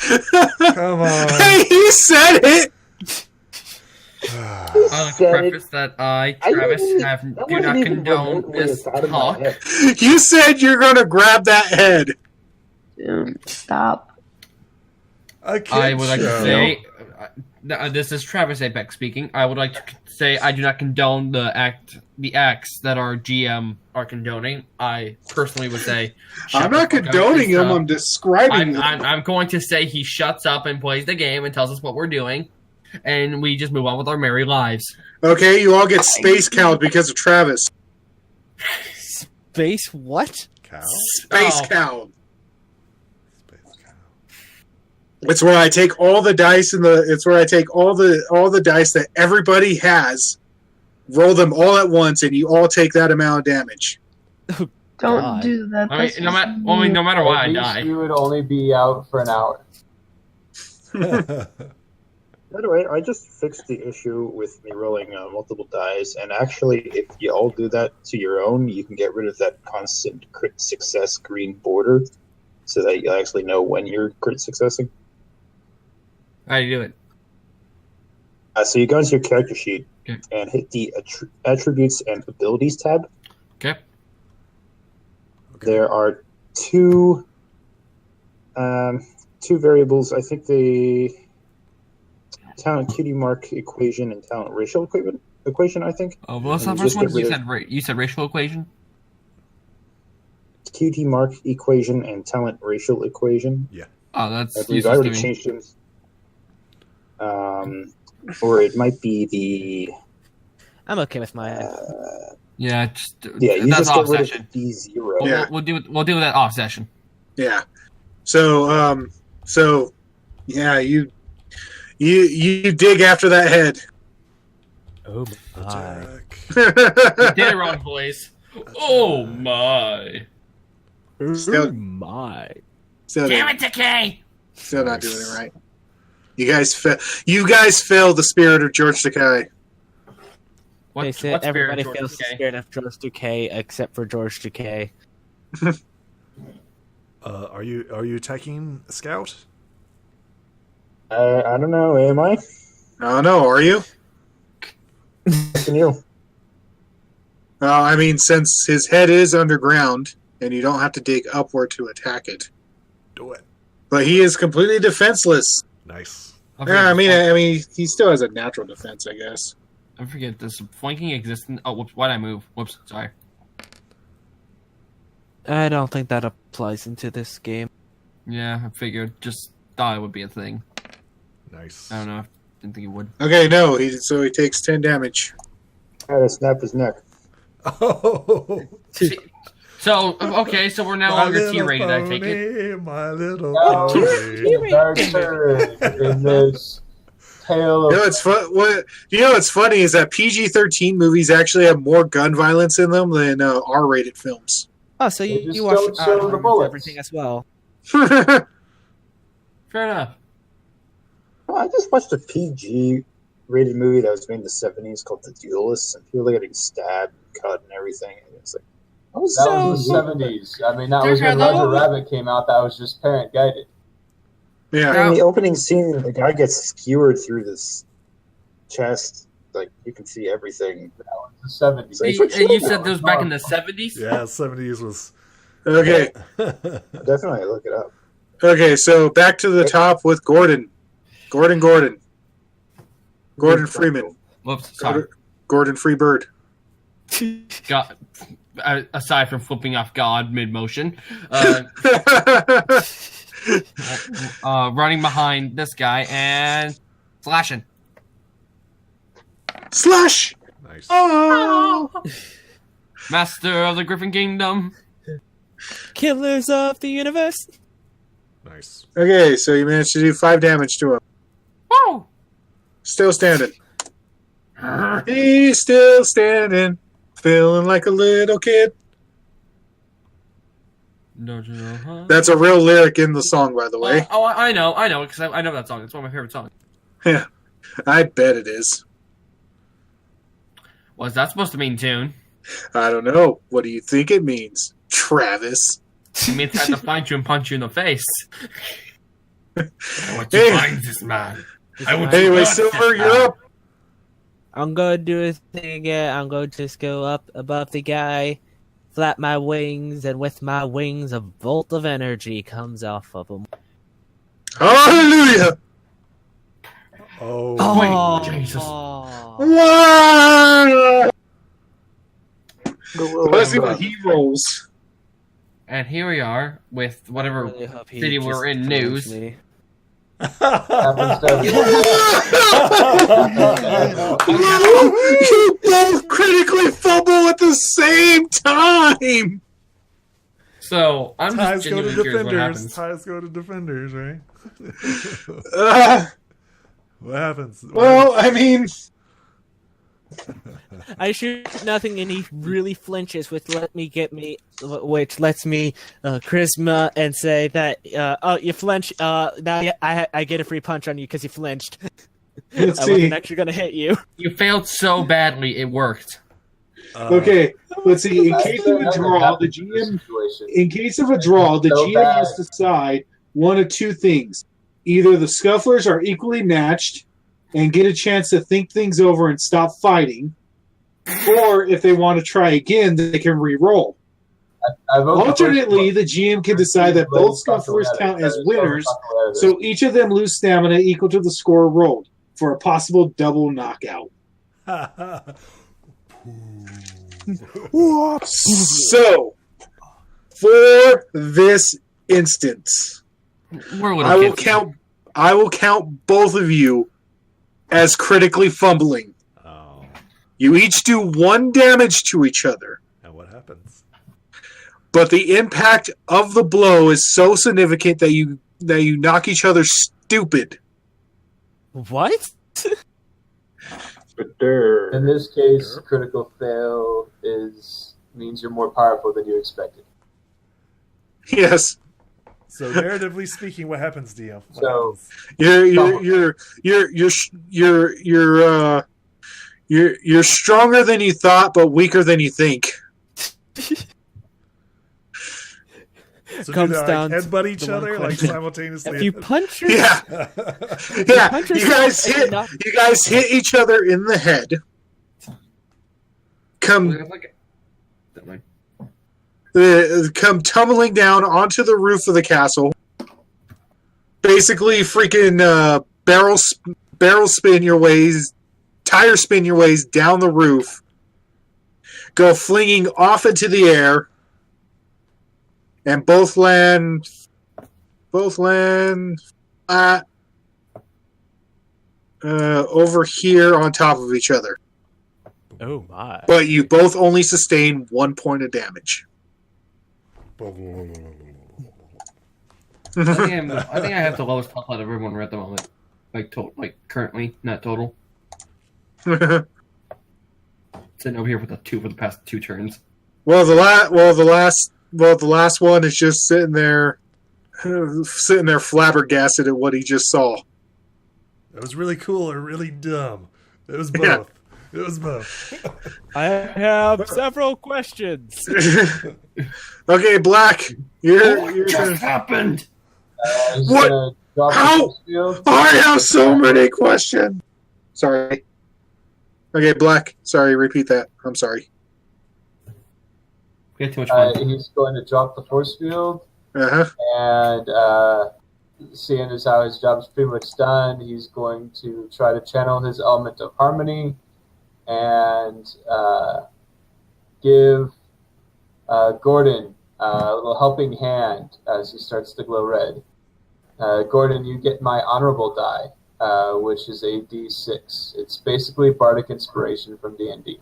Come on. Hey, he said it! I'll preface that I, Travis, do not condone this talk. You said you're gonna grab that head. Dude, stop. I would like to say, this is Travis Apex speaking. I would like to say I do not condone the acts that our GM are condoning. I personally would say I'm not condoning them. I'm describing them. I'm going to say he shuts up and plays the game and tells us what we're doing, and we just move on with our merry lives. Okay, you all get space cowed because of Travis. Space what? Cow? Space cowed. It's where I take all the dice it's where I take all the dice that everybody has, roll them all at once, and you all take that amount of damage. Don't do that. I mean, no matter what, I die. You would only be out for an hour. By the way, I just fixed the issue with me rolling multiple dice, and actually, if you all do that to your own, you can get rid of that constant crit success green border, so that you actually know when you're crit successing. How do you do it? So you go into your character sheet and hit the attributes and abilities tab. Okay. There are two variables. I think the talent cutie mark equation and talent racial equation. I think. Oh, what's the first one? You said racial equation. QT mark equation and talent racial equation. Yeah. Oh, that's. I believe I already changed them. Or it might be the. I'm okay with my. Yeah. You that's just off get rid session. of D0. Yeah. We'll do that off session. Yeah. So yeah, you dig after that head. Oh my! You did it wrong, boys. Oh my! Still, oh my! Damn it, Decay! Still not doing it right. You guys fail the spirit of George Takei. Everybody feels scared of George Takei except for George Takei. Are you attacking Scout? I don't know. Am I? No, are you? Can you? I mean, since his head is underground, and you don't have to dig upward to attack it. Do it. But he is completely defenseless. Nice. Yeah, I mean, he still has a natural defense, I guess. I forget this flanking existence. Oh, whoops! Why'd I move? Whoops! Sorry. I don't think that applies into this game. Yeah, I figured. Just thought it would be a thing. Nice. I don't know. I didn't think it would. Okay, no. So he takes 10 damage. I had to snap his neck. Oh. So okay, so we're now on your T rated. I take it. My little pony. Dark turd in this tale of... What's funny is that PG-13 movies actually have more gun violence in them than R-rated films. Oh, so They you just watch don't show the bullets. everything as well. Fair enough. I just watched a PG-rated movie that was made in the 70s called The Duelists, and people are getting stabbed, cut, and everything. And it's like, That was the 70s. I mean, that was when Roger Rabbit came out. That was just parent guided. Yeah. In the opening scene, the guy gets skewered through this chest. Like, you can see everything. That was the 70s. And you said those back in the 70s? Yeah, 70s was... Okay. Definitely look it up. Okay, so back to the top with Gordon. Gordon Freeman. Whoops, sorry. Gordon Freebird. God, aside from flipping off God mid-motion. Running behind this guy and slashing. Slash! Nice. Oh! Master of the Griffin Kingdom. Killers of the universe. Nice. Okay, so you managed to do 5 damage to him. Woo! Still standing. He's still standing, feeling like a little kid. Don't you know, huh? That's a real lyric in the song, by the way. I know, because I know that song. It's one of my favorite songs. Yeah, I bet it is. What's that supposed to mean, Tune? I don't know. What do you think it means, Travis? It means I have to find you and punch you in the face. I want to find this man. Anyway, Silver, you're up. I'm going to do a thing again. I'm going to just go up above the guy, flap my wings, and with my wings, a bolt of energy comes off of him. Hallelujah! Oh, wait, Jesus. Wow! Let's see what he rolls. And here we are with whatever city we're in news. You both critically fumble at the same time! So, I'm Ties just go to genuinely curious what defenders. happens. Ties go to defenders, right? What happens? Well, I mean... I shoot nothing and he really flinches, which lets me charisma and say that oh, you flinch, now I get a free punch on you because you flinched. Let's I see. wasn't actually gonna hit you. You failed so badly, it worked. Okay, let's see. In case of a draw, the GM has to decide one of two things. Either the Scufflers are equally matched and get a chance to think things over and stop fighting, or if they want to try again, they can re-roll. Alternately, the GM can decide that both Scufflers count as winners, so each of them lose stamina equal to the score rolled for a possible double knockout. So, for this instance, I will count both of you as critically fumbling. Oh. You each do 1 damage to each other. And what happens? But the impact of the blow is so significant that you knock each other stupid. What? In this case, critical fail means you're more powerful than you expected. Yes. So narratively speaking, what happens, DM? You're stronger than you thought, but weaker than you think. So Comes do they, down like, headbutt to each the one other like question. simultaneously? If you punch your Yeah, punch you yourself guys hit each other in the head. Come tumbling down onto the roof of the castle. Basically, freaking barrel spin your ways, tire spin your ways down the roof. Go flinging off into the air, and both land flat over here on top of each other. Oh my! But you both only sustain 1 point of damage. I think I have the lowest health out of everyone right at the moment. Like currently, not total. Sitting over here with a 2 for the past 2 turns. Well, the last one is just sitting there flabbergasted at what he just saw. That was really cool or really dumb. It was both. Yeah. It was both. I have several questions. Okay, Black, What just happened? What? How? I have so many questions. Sorry. Okay, Black. Sorry, repeat that. I'm sorry. We had too much fun. He's going to drop the force field, Uh-huh. and seeing as how his job's pretty much done, he's going to try to channel his element of harmony and give Gordon a little helping hand as he starts to glow red. Gordon, you get my honorable die, which is a D6. It's basically Bardic Inspiration from D&D.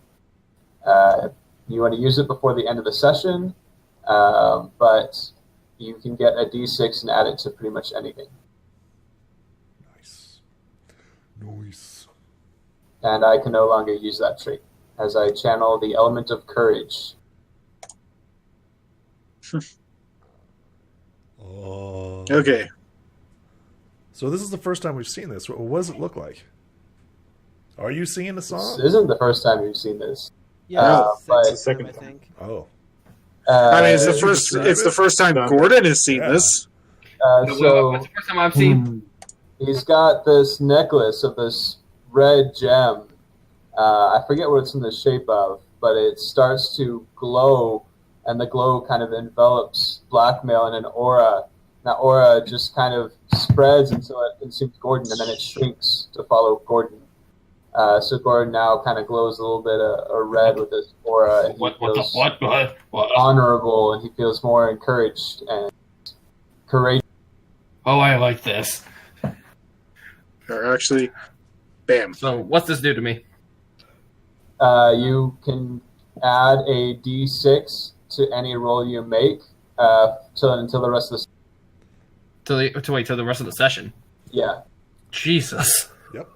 You want to use it before the end of the session, but you can get a D6 and add it to pretty much anything. Nice. And I can no longer use that trait as I channel the element of courage. Okay. So this is the first time we've seen this. What does it look like? Are you seeing the song? This isn't the first time you've seen this. Yeah, but it's the second, I think. Oh. I mean, it's the first time Gordon has seen this. So That's the first time I've seen. he's got this necklace of this red gem. I forget what it's in the shape of, but it starts to glow, and the glow kind of envelops Blackmail in an aura. That aura just kind of spreads until it consumes Gordon, and then it shrinks to follow Gordon. So Gordon now kind of glows a little bit of red with this aura. And What the what? honorable, and he feels more encouraged and courageous. Oh, I like this. Or actually, bam. So, what's this do to me? You can add a D6 to any roll you make until the rest of the Till the rest of the session. Yeah. Jesus. Yep.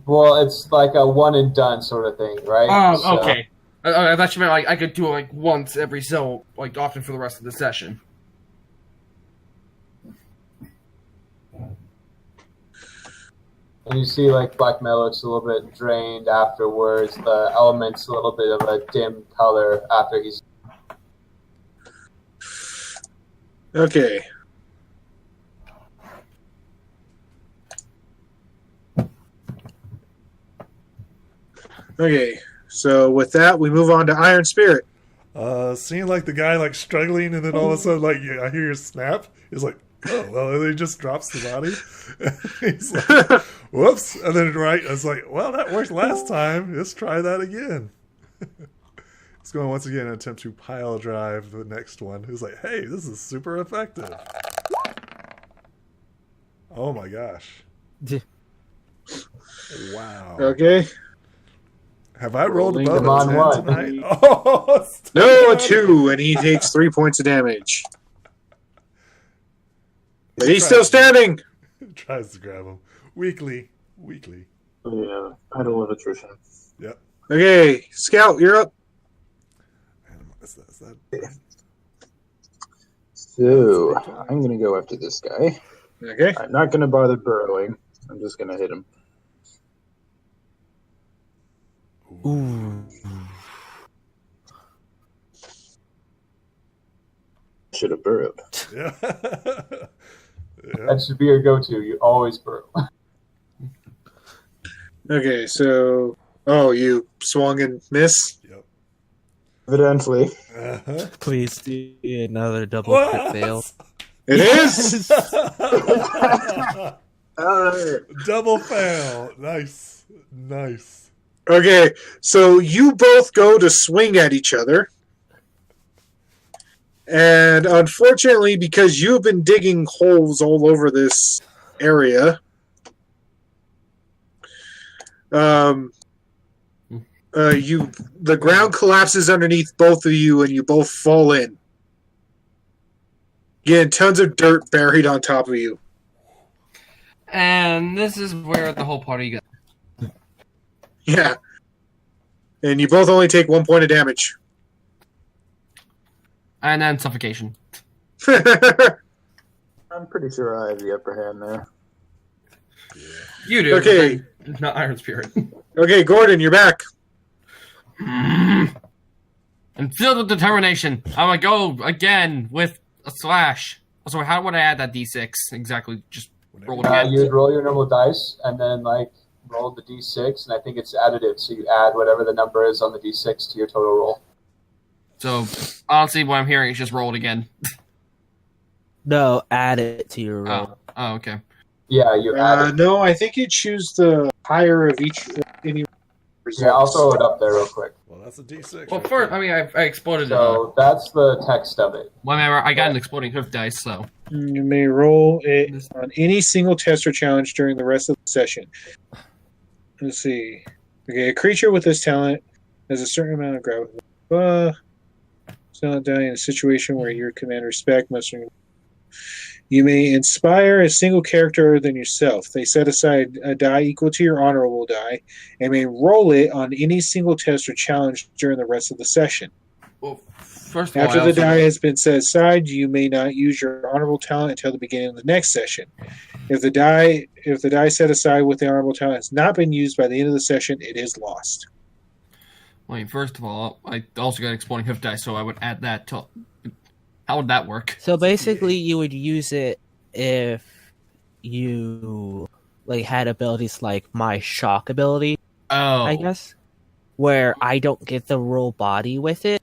Well, it's like a one and done sort of thing, right? Oh, okay. I thought you meant like I could do it like once every so often for the rest of the session. And you see like Blackmail looks a little bit drained afterwards. The element's a little bit of a dim color after he's... Okay. Okay, so with that, we move on to Iron Spirit. Seeing like the guy like struggling, and then all of a sudden like I hear a snap. He's like, oh well, and then he just drops the body. He's like, whoops, and then I was like, well, that worked last time. Let's try that again. He's going once again and attempt to pile drive the next one. He's like, hey, this is super effective. Oh my gosh. Wow. Okay. Have I rolled Rolling above them on a 10 one. tonight? Oh, No, a 2, and he takes 3 points of damage. But he's still standing. Tries to grab him. Weakly. Yeah, I don't love attrition. Yep. Okay, Scout, you're up. Is that... So, I'm going to go after this guy. Okay. I'm not going to bother burrowing. I'm just going to hit him. Ooh. Should have burrowed. Yeah. That should be your go-to. You always burrow. Okay, so you swung and miss. Yep. Evidently. Please do another double crit fail. It is. Alright. Double fail. Nice. Okay, so you both go to swing at each other. And unfortunately, because you've been digging holes all over this area, the ground collapses underneath both of you, and you both fall in. Getting tons of dirt buried on top of you. And this is where the whole party goes. Yeah. And you both only take 1 point of damage. And then suffocation. I'm pretty sure I have the upper hand there. You do. Okay. Not Iron Spirit. Okay, Gordon, you're back. I'm filled with determination. I'm gonna go again with a slash. So how would I add that d6 exactly? Just roll it again. You'd roll your normal dice and then roll the d6, and I think it's additive, so you add whatever the number is on the d6 to your total roll. So honestly, what I'm hearing is just roll it again. No, add it to your roll. Oh, okay. Yeah, you add it. No, I think you choose the higher of any results. Yeah, I'll throw it up there real quick. Well, that's a D6. Well, first, I mean, I exploded. So that's the text of it. Whatever. I got an exploding hoof dice, so. You may roll it on any single test or challenge during the rest of the session. Let's see. Okay, a creature with this talent has a certain amount of gravity. Not die in a situation where your command respect must. You may inspire a single character other than yourself. They set aside a die equal to your honorable die and may roll it on any single test or challenge during the rest of the session. Well, first of all, After the die has been set aside, you may not use your honorable talent until the beginning of the next session. If the die set aside with the honorable talent has not been used by the end of the session, it is lost. Wait, first of all, I also got exploding hoof dice, so I would add that to. How would that work? So basically, you would use it if you had abilities like my shock ability. Oh, I guess, where I don't get the roll body with it.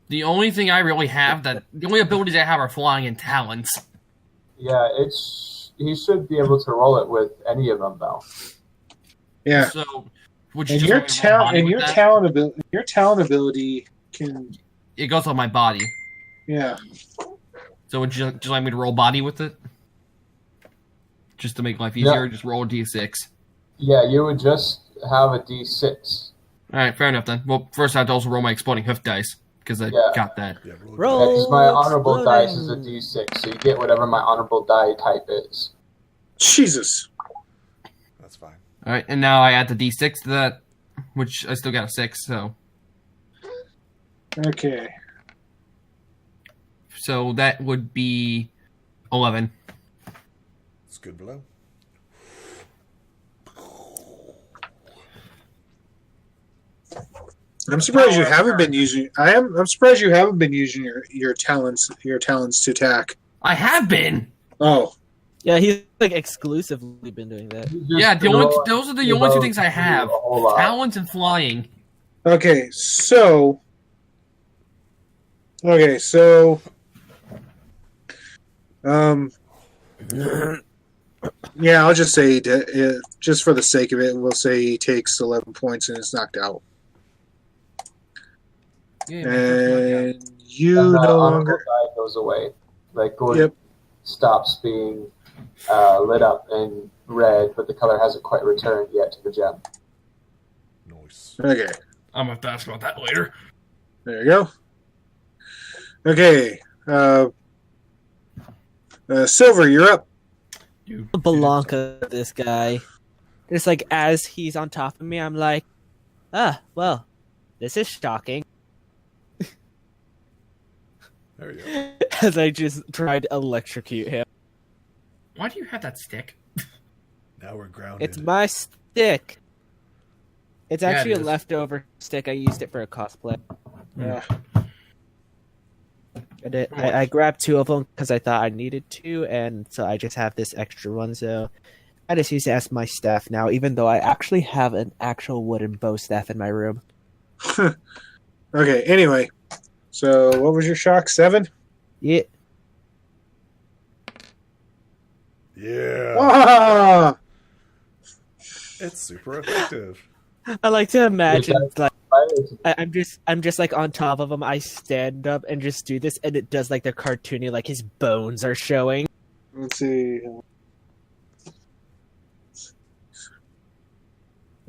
The only thing I really have the only abilities I have are flying and talons. Yeah, he should be able to roll it with any of them though. Yeah. So would you And just your let me roll body with that? talent ability can. It goes on my body. Yeah. So would you just like me to roll body with it? Just to make life easier, just roll a d6. Yeah, you would just have a d6. Alright, fair enough then. Well, first I have to also roll my exploding hoof dice, because I got that. Yeah, Roll. Yeah, because my honorable exploding. dice is a d6, so you get whatever my honorable die type is. Jesus. That's fine. Alright, and now I add the d6 to that, which I still got a 6, so... Okay. So that would be 11. It's good below. I'm surprised you haven't been using. I'm surprised you haven't been using your talents to attack. I have been. Oh, Yeah, he's exclusively been doing that. Yeah, those are the only two things I have: talents and flying. okay. So, yeah, I'll just say just for the sake of it, we'll say he takes 11 points and is knocked out. Yeah, And you And the no honorable longer. die goes away. Gordon stops being lit up in red, but the color hasn't quite returned yet to the gem. Nice. Okay, I'm gonna have to ask about that later. there you go. Okay, Silver, you're up. Belanca, this guy. Just as he's on top of me, I'm like, well, this is shocking. There you go. As I just tried to electrocute him. Why do you have that stick? Now we're grounded. It's my stick. It's Yeah, actually it a is. leftover stick. I used it for a cosplay. Yeah. I grabbed 2 of them because I thought I needed to, and so I just have this extra one. So I just use it as my staff now, even though I actually have an actual wooden bow staff in my room. Okay, anyway. So, what was your shock? 7? Yeah. Yeah. Ah! It's super effective. I like to imagine Is like that- I'm just like on top of him. I stand up and just do this, and it does like the cartoony, like his bones are showing. Let's see.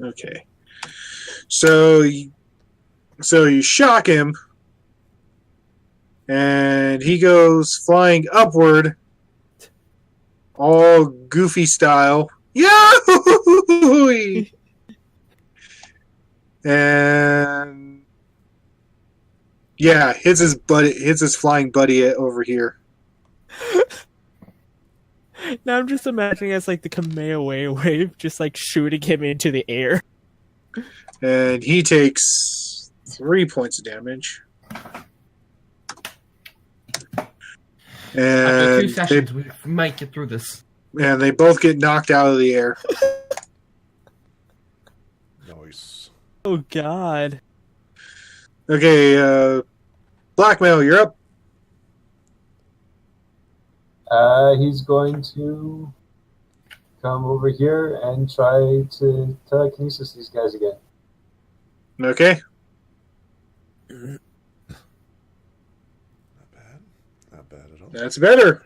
Okay. So you shock him, and he goes flying upward, all goofy style. Yahoo! And yeah, hits his flying buddy over here. Now I'm just imagining as like the Kamehameha wave, just like shooting him into the air. And he takes 3 points of damage. After 2 And sessions, we might get through this. they both get knocked out of the air. Nice. Oh God! Okay, Blackmail, you're up. He's going to come over here and try to telekinesis these guys again. Okay. Not bad. Not bad at all. That's better.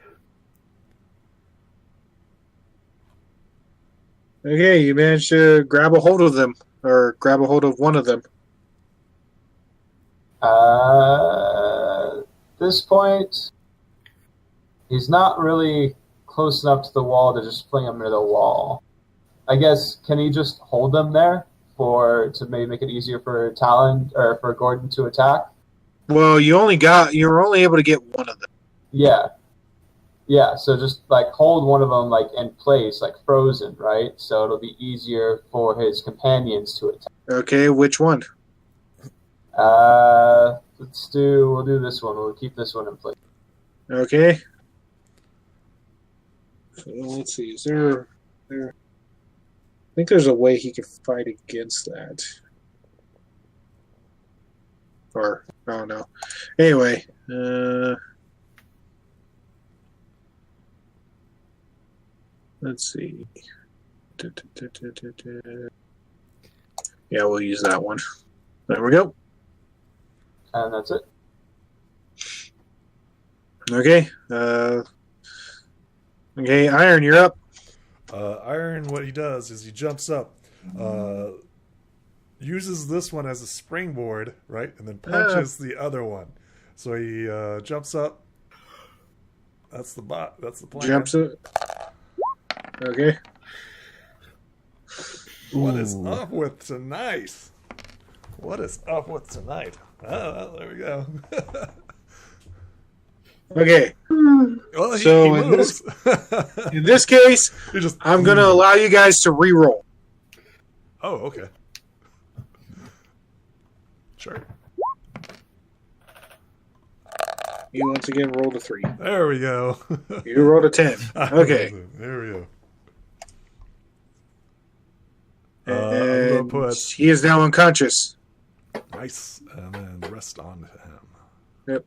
Okay, you managed to grab a hold of them, or grab a hold of one of them. At this point, he's not really close enough to the wall to just fling him into the wall. I guess, can he just hold them there to maybe make it easier for Talon or for Gordon to attack? Well, you were only able to get one of them. Yeah. Yeah, so just like hold one of them like in place, like frozen, right? So it'll be easier for his companions to attack. Okay, which one? We'll do this one. We'll keep this one in place. Okay. So let's see. Is there? I think there's a way he could fight against that. Or I don't know. Anyway, let's see. Yeah, we'll use that one. There we go. And that's it. Okay. Okay, Iron, you're up. Iron, what he does is he jumps up, uses this one as a springboard, right, and then punches the other one. So he jumps up. That's the bot. That's the plan. Jumps up. Okay. What is up with tonight? What is up with tonight? Oh, there we go. Okay. Well, So he moves. In this case, He just, I'm going to allow you guys to re-roll. Oh, okay. Sure. You once again rolled a 3. There we go. You rolled a 10. Okay. There we go. I'm And gonna put he is now unconscious. nice, and then the rest on him.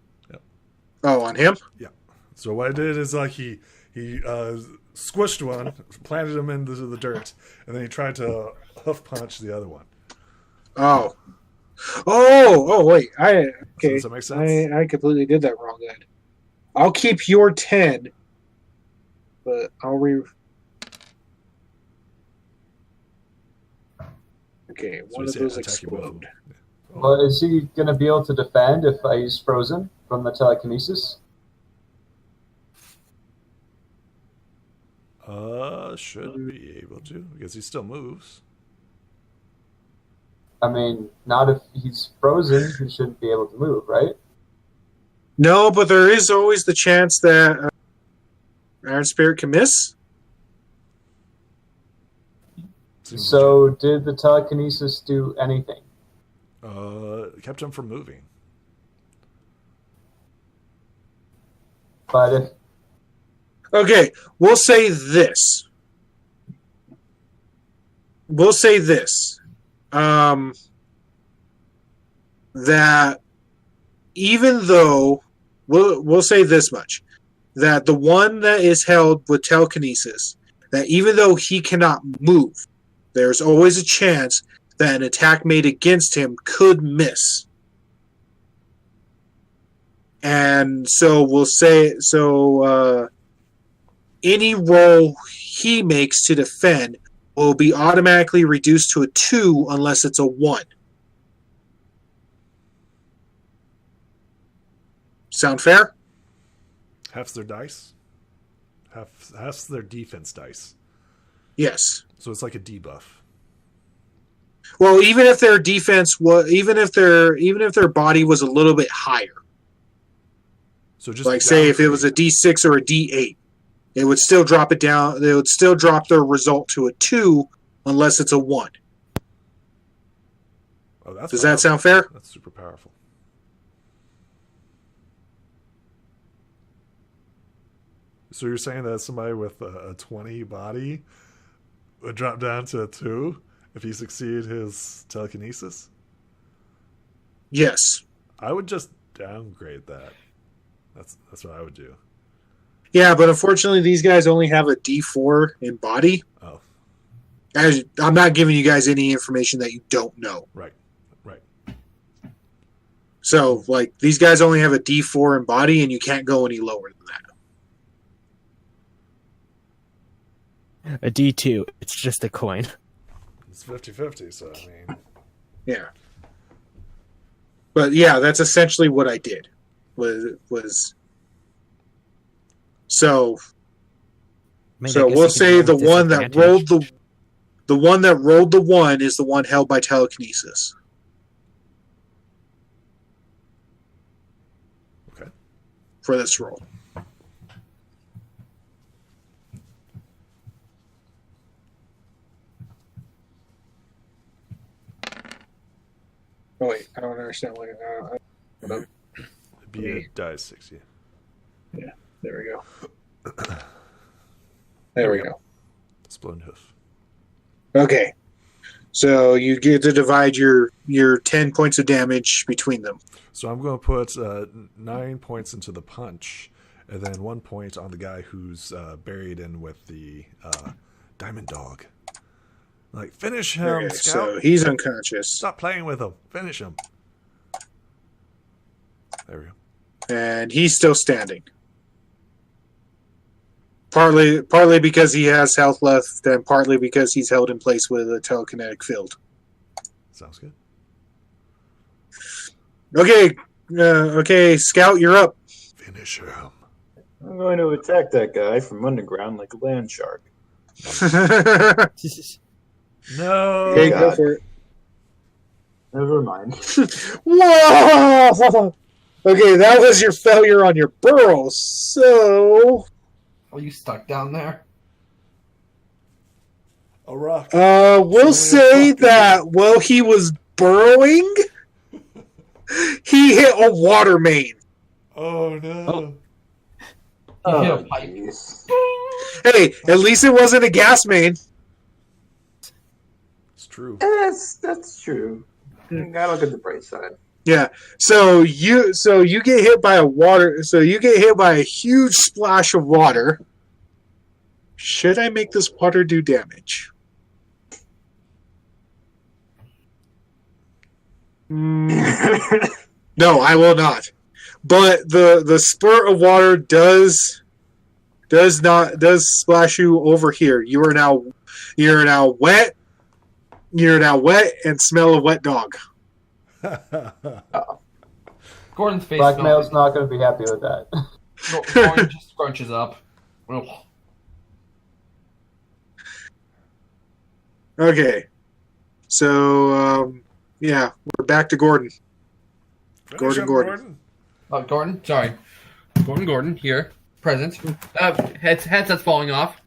Oh, on him? Yeah. So what I did is like he squished one, planted him into the dirt, and then he tried to hoof punch the other one. Oh. Wait. Okay. So does that make sense? I completely did that wrong then. I'll keep your 10, but I'll Okay, So one he's of those attacking both of explode. them. Well, is he going to be able to defend if he's frozen from the telekinesis? Should be able to, because he still moves. I mean, not if he's frozen. He shouldn't be able to move, right? No, but there is always the chance that Iron Spirit can miss. So, did the telekinesis do anything? It kept him from moving. But if... Okay, we'll say this. That even though we'll say this much, that the one that is held with telekinesis, that even though he cannot move, there's always a chance that an attack made against him could miss. And so we'll say any roll he makes to defend will be automatically reduced to a 2 unless it's a 1. Sound fair? Half's their dice. Half's their defense dice. Yes. So it's like a debuff. Well, even if their defense was, even if their body was a little bit higher. So just like say if it was a D6 or a D8, it would still drop it down. They would still drop their result to a 2 unless it's a 1. Oh, that's Does that sound fair? That's super powerful. So you're saying that somebody with a 20 body would drop down to a 2 if he succeeded his telekinesis? Yes. I would just downgrade that. That's what I would do. Yeah, but unfortunately, these guys only have a D4 in body. Oh. I'm not giving you guys any information that you don't know. Right. So, like, these guys only have a D4 in body, and you can't go any lower than that. A D2. It's just a coin. It's 50-50, so I mean... Yeah. But, yeah, that's essentially what I did. Was so we'll say the one that rolled the one that rolled the 1 is the one held by telekinesis. Okay. For this roll. Oh wait, I don't understand what It'd be a die 6, yeah. Yeah, there we go. There we go. Splone hoof. Okay. So you get to divide your 10 points of damage between them. So I'm going to put 9 points into the punch, and then 1 point on the guy who's buried in with the diamond dog. Like, finish him, Okay, Scout. so he's unconscious. Stop playing with him. Finish him. There we go. And he's still standing. Partly because he has health left, and partly because he's held in place with a telekinetic field. Sounds good. Okay, Scout, you're up. Finish him. I'm going to attack that guy from underground like a land shark. No. Okay, go for it. Never mind. Whoa! Okay, that was your failure on your burrow, so... Are you stuck down there? A rock. We'll say that while he was burrowing, he hit a water main. Oh, no. You hit a pipe. Geez. Hey, at least it wasn't a gas main. It's true. That's true. Gotta look at the bright side. Yeah. So you get hit by a huge splash of water. Should I make this water do damage? No, I will not. But the spurt of water does splash you over here. You're now wet. You're now wet and smell a wet dog. Gordon's face. Blackmail's not going to be happy with that. Gordon just scrunches up. Okay. So, yeah, we're back to Gordon. Gordon. Oh, Gordon. Sorry. Gordon, here. Present. Headset's falling off.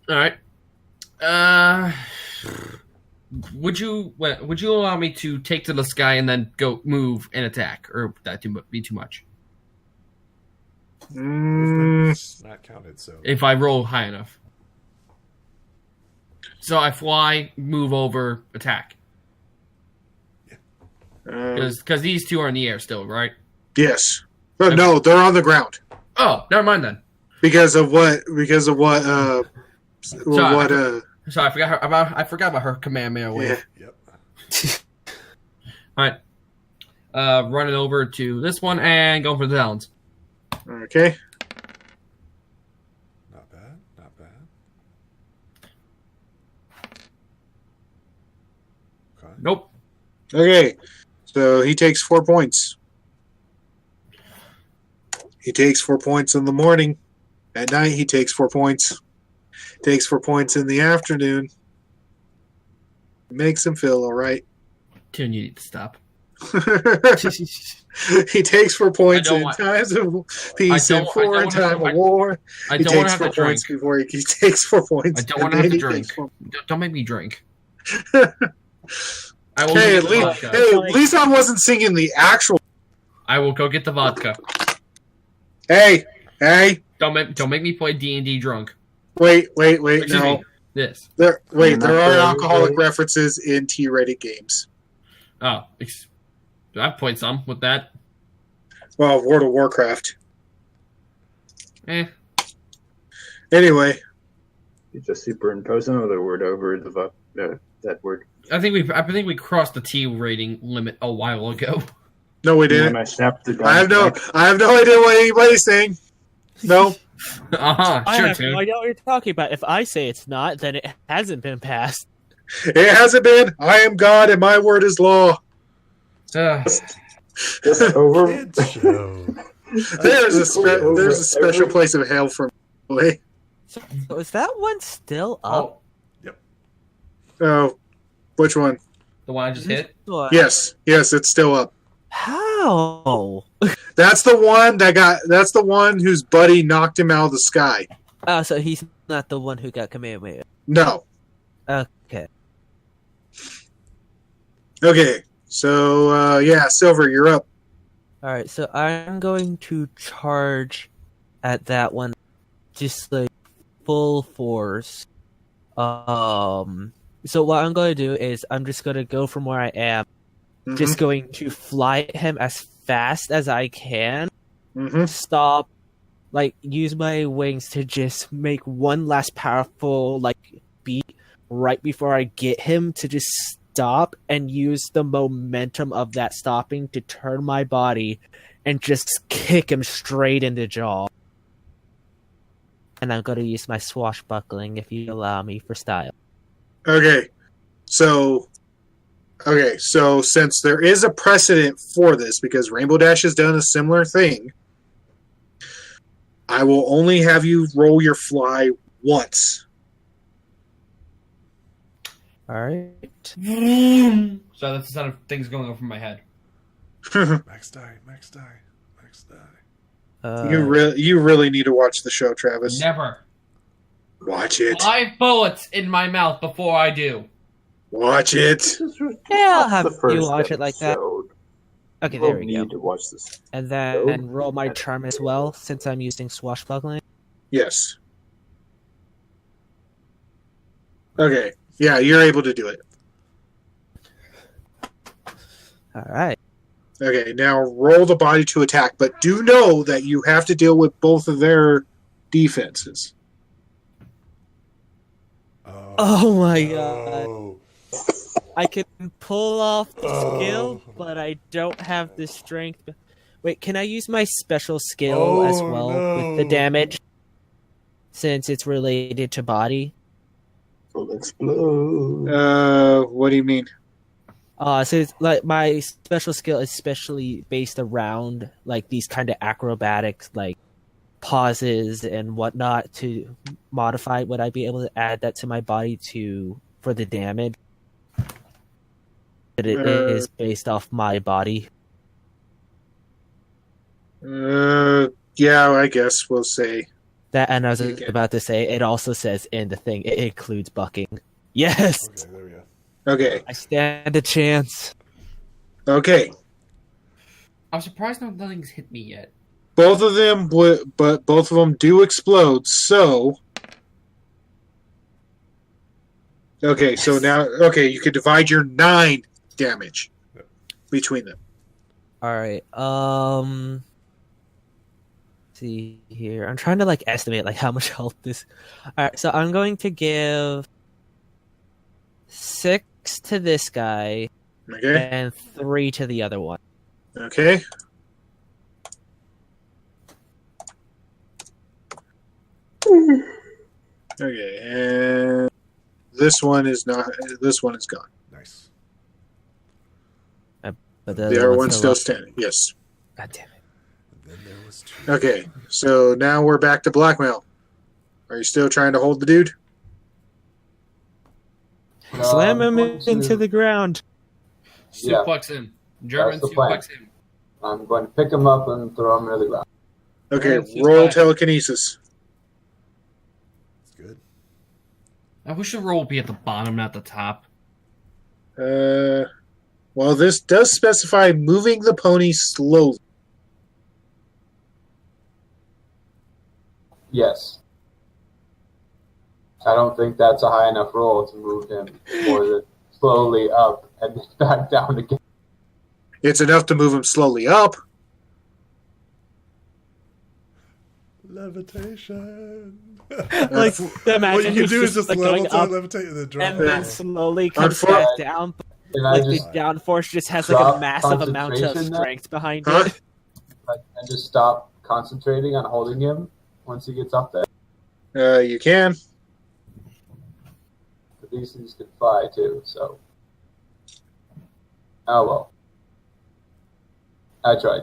Alright. Would you allow me to take to the sky and then go move and attack, or would that be too much? Movement's not counted, so If I roll high enough. So I fly, move over, attack. Because these two are in the air still, right? Yes. But no, they're on the ground. Oh, never mind then. Because of what? Sorry, I forgot about her Kamehameha wave. Yeah. Yep. All right. Running over to this one and going for the talons. Okay. Not bad. Not bad. Okay. Nope. Okay. So he takes 4 points. He takes 4 points in the morning. At night, he takes 4 points. Takes 4 points in the afternoon. Makes him feel all right. Tune, you need to stop. He takes 4 points in times of peace and 4 in time of war. I He don't want takes to have 4 to points drink. before he takes 4 points. I don't want to have to drink. Don't make me drink. I will Hey, go at get the least, vodka. hey, at least I wasn't singing the actual. I will go get the vodka. Hey, Don't make me play D&D drunk. wait, Excuse no. me. This. There are Not alcoholic very- references in T-rated games. Oh, I've played some with that. Well, World of Warcraft. Eh. Anyway, You just superimpose another word over that word. I think we crossed the T rating limit a while ago. no, we When didn't. I snapped the I have no neck, idea what anybody's saying. No. I Sure, have Tune. no idea what you're talking about. If I say it's not, then it hasn't been passed. It hasn't been. I am God, and my word is law. just over. Kids show. There's a special place of hell for me. So is that one still up? Oh, which one? The one I just hit? Yes, it's still up. How? That's the one that's the one whose buddy knocked him out of the sky. Oh, so he's not the one who got Kamehameha. No. Okay. Okay. So Silver, you're up. Alright, so I'm going to charge at that one just like full force. So what I'm going to do is I'm just going to go from where I am, just going to fly at him as fast as I can, stop, like use my wings to just make one last powerful like beat right before I get him to just stop and use the momentum of that stopping to turn my body and just kick him straight in the jaw. And I'm going to use my swashbuckling if you allow me for style. Okay. So since there is a precedent for this, because Rainbow Dash has done a similar thing, I will only have you roll your fly once. Alright. So that's the sound of things going over my head. Max die. You really need to watch the show, Travis. Never. Watch it. 5 bullets in my mouth before I do. Watch it. Yeah, I'll have The first you watch it like that. episode. Okay, We'll there we go. need to watch this. And then roll my charm as well, since I'm using swashbuckling. Yes. Okay. Yeah, you're able to do it. Alright. Okay, now roll the body to attack, but do know that you have to deal with both of their defenses. Oh my god. Oh. I can pull off the skill, but I don't have the strength. Wait, can I use my special skill as well with the damage? Since it's related to body? Will explode. What do you mean? So it's like my special skill is especially based around like these kind of acrobatics, like pauses and whatnot to modify. Would I be able to add that to my body for the damage? But it is based off my body. Yeah, I guess we'll say. That, and I was about to say, it also says in the thing, it includes bucking. Yes! Okay, there we go. Okay. I stand a chance. Okay. I'm surprised nothing's hit me yet. Both of them, but both of them do explode. So, okay. So now, you could divide your 9 damage between them. All right. See here. I'm trying to estimate how much health this. All right. So I'm going to give 6 to this guy, Okay. and 3 to the other one. Okay. Okay, and this one is not. This one is gone. Nice. But The other one's still standing. Yes. God damn it. And then there was 2. Okay, so now we're back to blackmail. Are you still trying to hold the dude? Slam him into the ground. Suplex him. German That's the plan. suplex him. I'm going to pick him up and throw him into the ground. Okay, Yeah, roll it's telekinesis. It's good. I wish the roll would be at the bottom, not the top. Well, this does specify moving the pony slowly. Yes. I don't think that's a high enough roll to move him more than slowly up and then back down again. It's enough to move him slowly up. Levitation. Imagine What you can do is just, just going level up to levitate and then drop and it. then slowly comes back down. And I The just downforce just has a drop massive amount of concentration then? strength behind Huh? it. and just stop concentrating on holding him once he gets up there. You can. But these things can fly too, so. Oh well. I tried.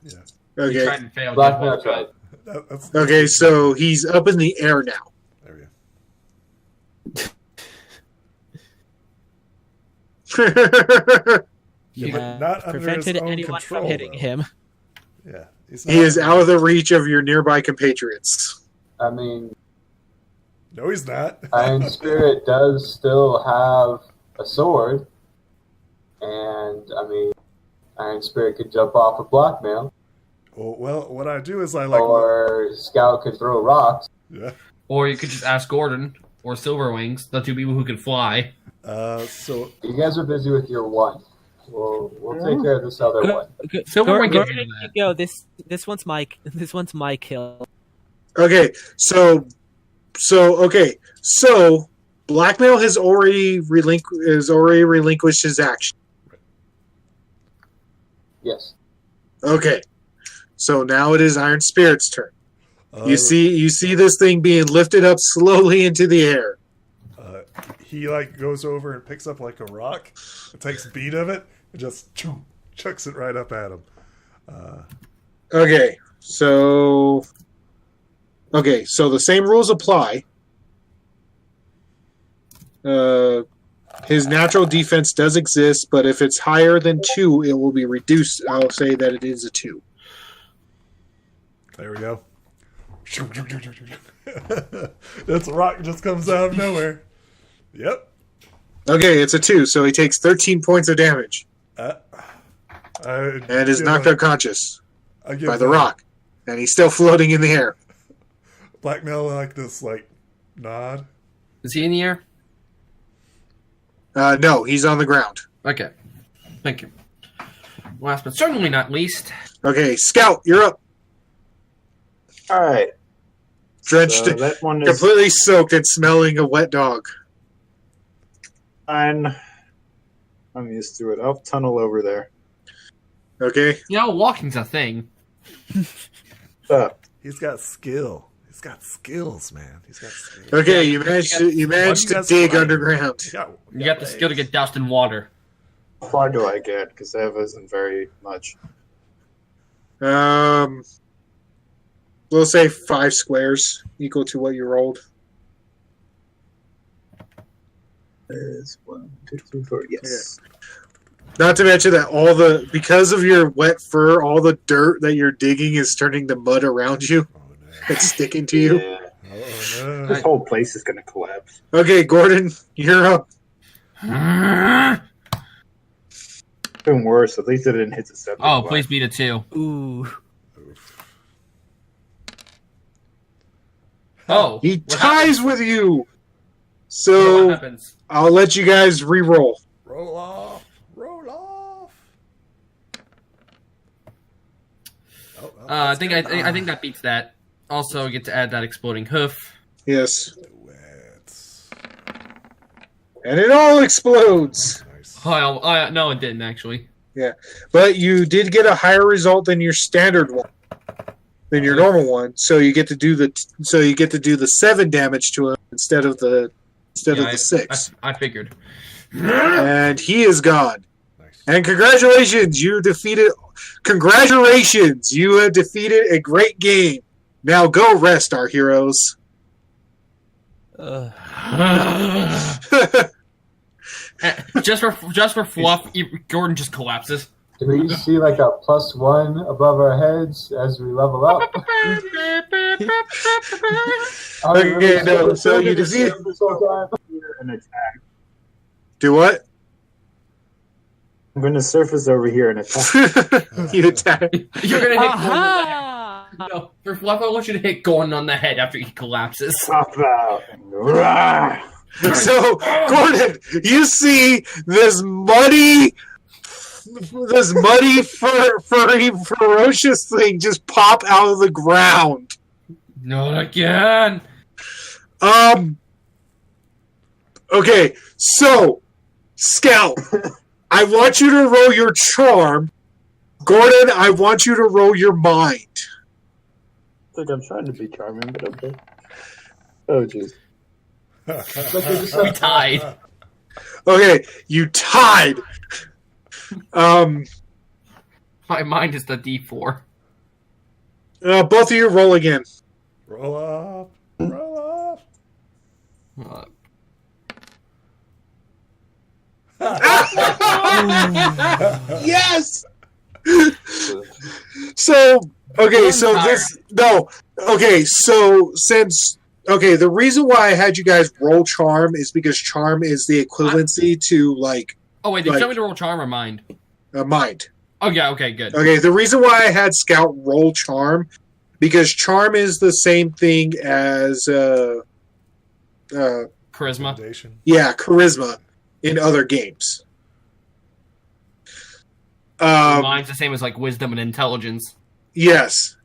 You Okay. tried and failed. Blackmail tried. That's Okay, so he's up in the air now. There we go. You but have not under prevented his own anyone control, from hitting though. him. Yeah. He's He is out of the reach of your nearby compatriots. I mean, No, he's not. Iron Spirit does still have a sword, and I mean, Iron Spirit could jump off of blackmail, Well, what I do is I or Scout could throw rocks. Yeah. Or you could just ask Gordon or Silverwings, the 2 people who can fly. So You guys are busy with your one. We'll take care of this other one. Silverwing can Gordon, handle that. go. This one's my kill. Okay, so blackmail has already relinquished his action. Yes. Okay, so now it is Iron Spirit's turn. You see this thing being lifted up slowly into the air. he goes over and picks up a rock, and takes a beat of it, and just chucks it right up at him. Okay, so the same rules apply. His natural defense does exist, but if it's higher than 2, it will be reduced. I'll say that it is a 2. There we go. That's a rock just comes out of nowhere. Yep. Okay, it's a 2, so he takes 13 points of damage And is knocked unconscious I give by the rock, and he's still floating in the air. Blackmail this nod. Is he in the air? No, he's on the ground. Okay. Thank you. Last but certainly not least. Okay, Scout, you're up. All right. Drenched, So that one is completely soaked and smelling a wet dog. fine. I'm used to it. I'll tunnel over there. Okay. You know, walking's a thing. He's got skill. He's got skills, man. He's got skills. Okay, you managed to dig underground. You got the skill to get doused in water. How far do I get? Because that wasn't very much. We'll say 5 squares equal to what you rolled. There's 1, 2, 3, 4. Yes. Not to mention that because of your wet fur, all the dirt that you're digging is turning to mud around you. Oh, It's sticking to you. Yeah. Oh, no. This whole place is going to collapse. Okay, Gordon, you're up. Even worse, at least it didn't hit the 7. Oh, please beat a 2. Ooh. Oh. He what ties with you. What So happens? I'll let you guys re-roll. Roll off. Roll off. Oh, well, I think that beats that. Also, get to add that exploding hoof. Yes. do it. And it all explodes. Nice. Oh, no, it didn't actually. But you did get a higher result than your standard one, than your normal one. So you get to do the 7 damage to him instead of the 6. I figured. And he is gone. Nice. And congratulations, you defeated. Congratulations, you have defeated a great game. Now go rest, our heroes. just for fluff, Gordon just collapses. Do we see like a +1 above our heads as we level up? Okay, no. So you defeat. this whole time? An attack. Do what? I'm going to surface over here and attack. You attack. You're gonna hit Gordon on the head. Aha! No, for fluff, I want you to hit Gordon on the head after he collapses. Pop out. Rah! So, Gordon, you see this muddy, furry, ferocious thing just pop out of the ground. Not again. Okay, so, Scout, I want you to roll your charm. Gordon, I want you to roll your mind. Look, I'm trying to be charming, but okay. Oh, jeez. We tied. Okay, you tied. My mind is the D4. Both of you roll again. Roll off. Roll off. Yes. So the reason why I had you guys roll charm is because charm is the equivalency to like Oh wait, did you tell me to roll charm or mind? mind. Oh yeah, okay, good. Okay, the reason why I had Scout roll charm because charm is the same thing as Charisma. Recommendation. yeah, charisma in other games. Mine's the same as like wisdom and intelligence. Yes.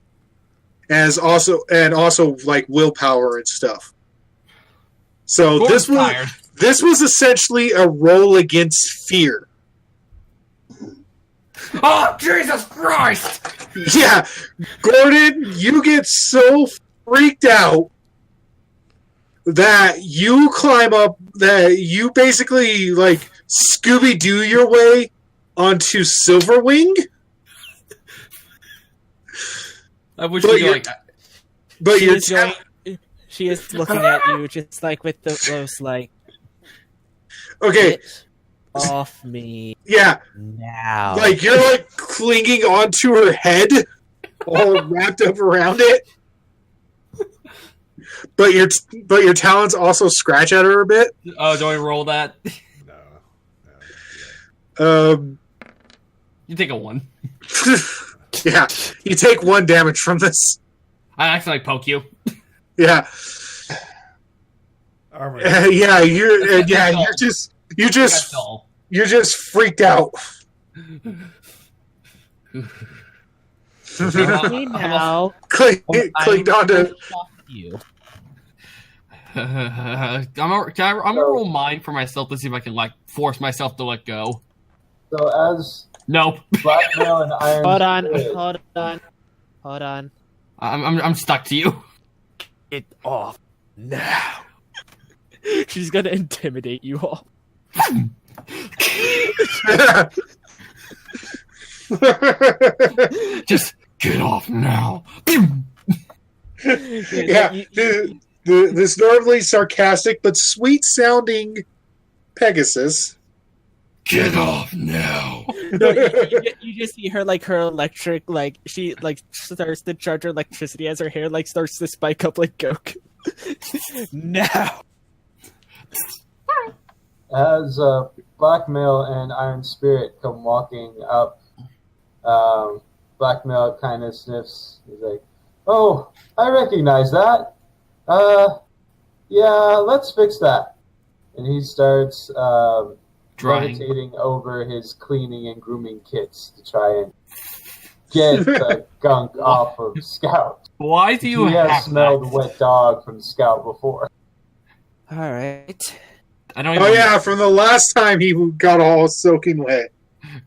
And also like willpower and stuff. So Gordon's tired. this was essentially a roll against fear. Oh Jesus Christ! Yeah, Gordon, you get so freaked out that you climb up, that you basically like Scooby-Doo your way onto Silverwing. I wish But we could you're- like. But She you're is going- she is looking at you, just like with those like, okay. "Get off me Yeah, now!" like you're like clinging onto her head, all wrapped up around it. But your talons also scratch at her a bit. Oh, do I roll that? No. You take a 1. Yeah, you take 1 damage from this. I accidentally poke you. Yeah, Armor. you're That's all. you're just freaked out. Me now. Clicked onto. You. I'm gonna roll mine for myself to see if I can like force myself to let go. So as Nope. Blackmail and Iron Hold on. I'm stuck to you. Get off now. She's gonna intimidate you all. Just get off now. Yeah, this normally sarcastic but sweet sounding Pegasus Get off now. No, you just see her like her electric she starts to charge her electricity as her hair starts to spike up like Goku. Now. As Blackmail and Iron Spirit come walking up, Blackmail kind of sniffs. He's like, "Oh, I recognize that. Yeah, let's fix that." And he starts meditating over his cleaning and grooming kits to try and get the gunk off of Scout. Why do you He have has smelled that? wet dog from Scout before. All right. I don't even Oh yeah, from the last time he got all soaking wet.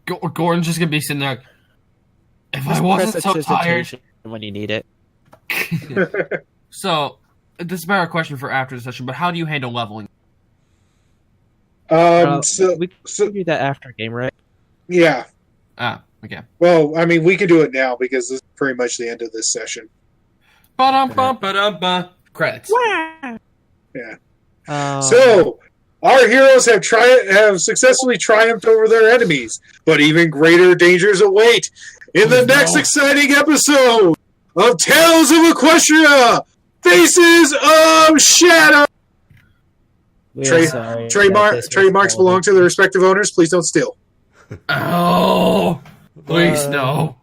Gordon's just gonna be sitting there. If I wasn't so tired. When you need it. So, this is a better question for after the session, but how do you handle leveling? We can do that after game, right? Yeah. Okay. Well, I mean, we can do it now because this is pretty much the end of this session. Ba-dum-bum-ba-dum-ba. Credits. Yeah. Um, So, our heroes have successfully triumphed over their enemies, but even greater dangers await in the next exciting episode of Tales of Equestria, Faces of Shadow. Trademarks belong to their respective owners. Please don't steal. Oh, please no.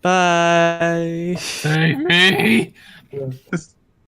Bye. Save me.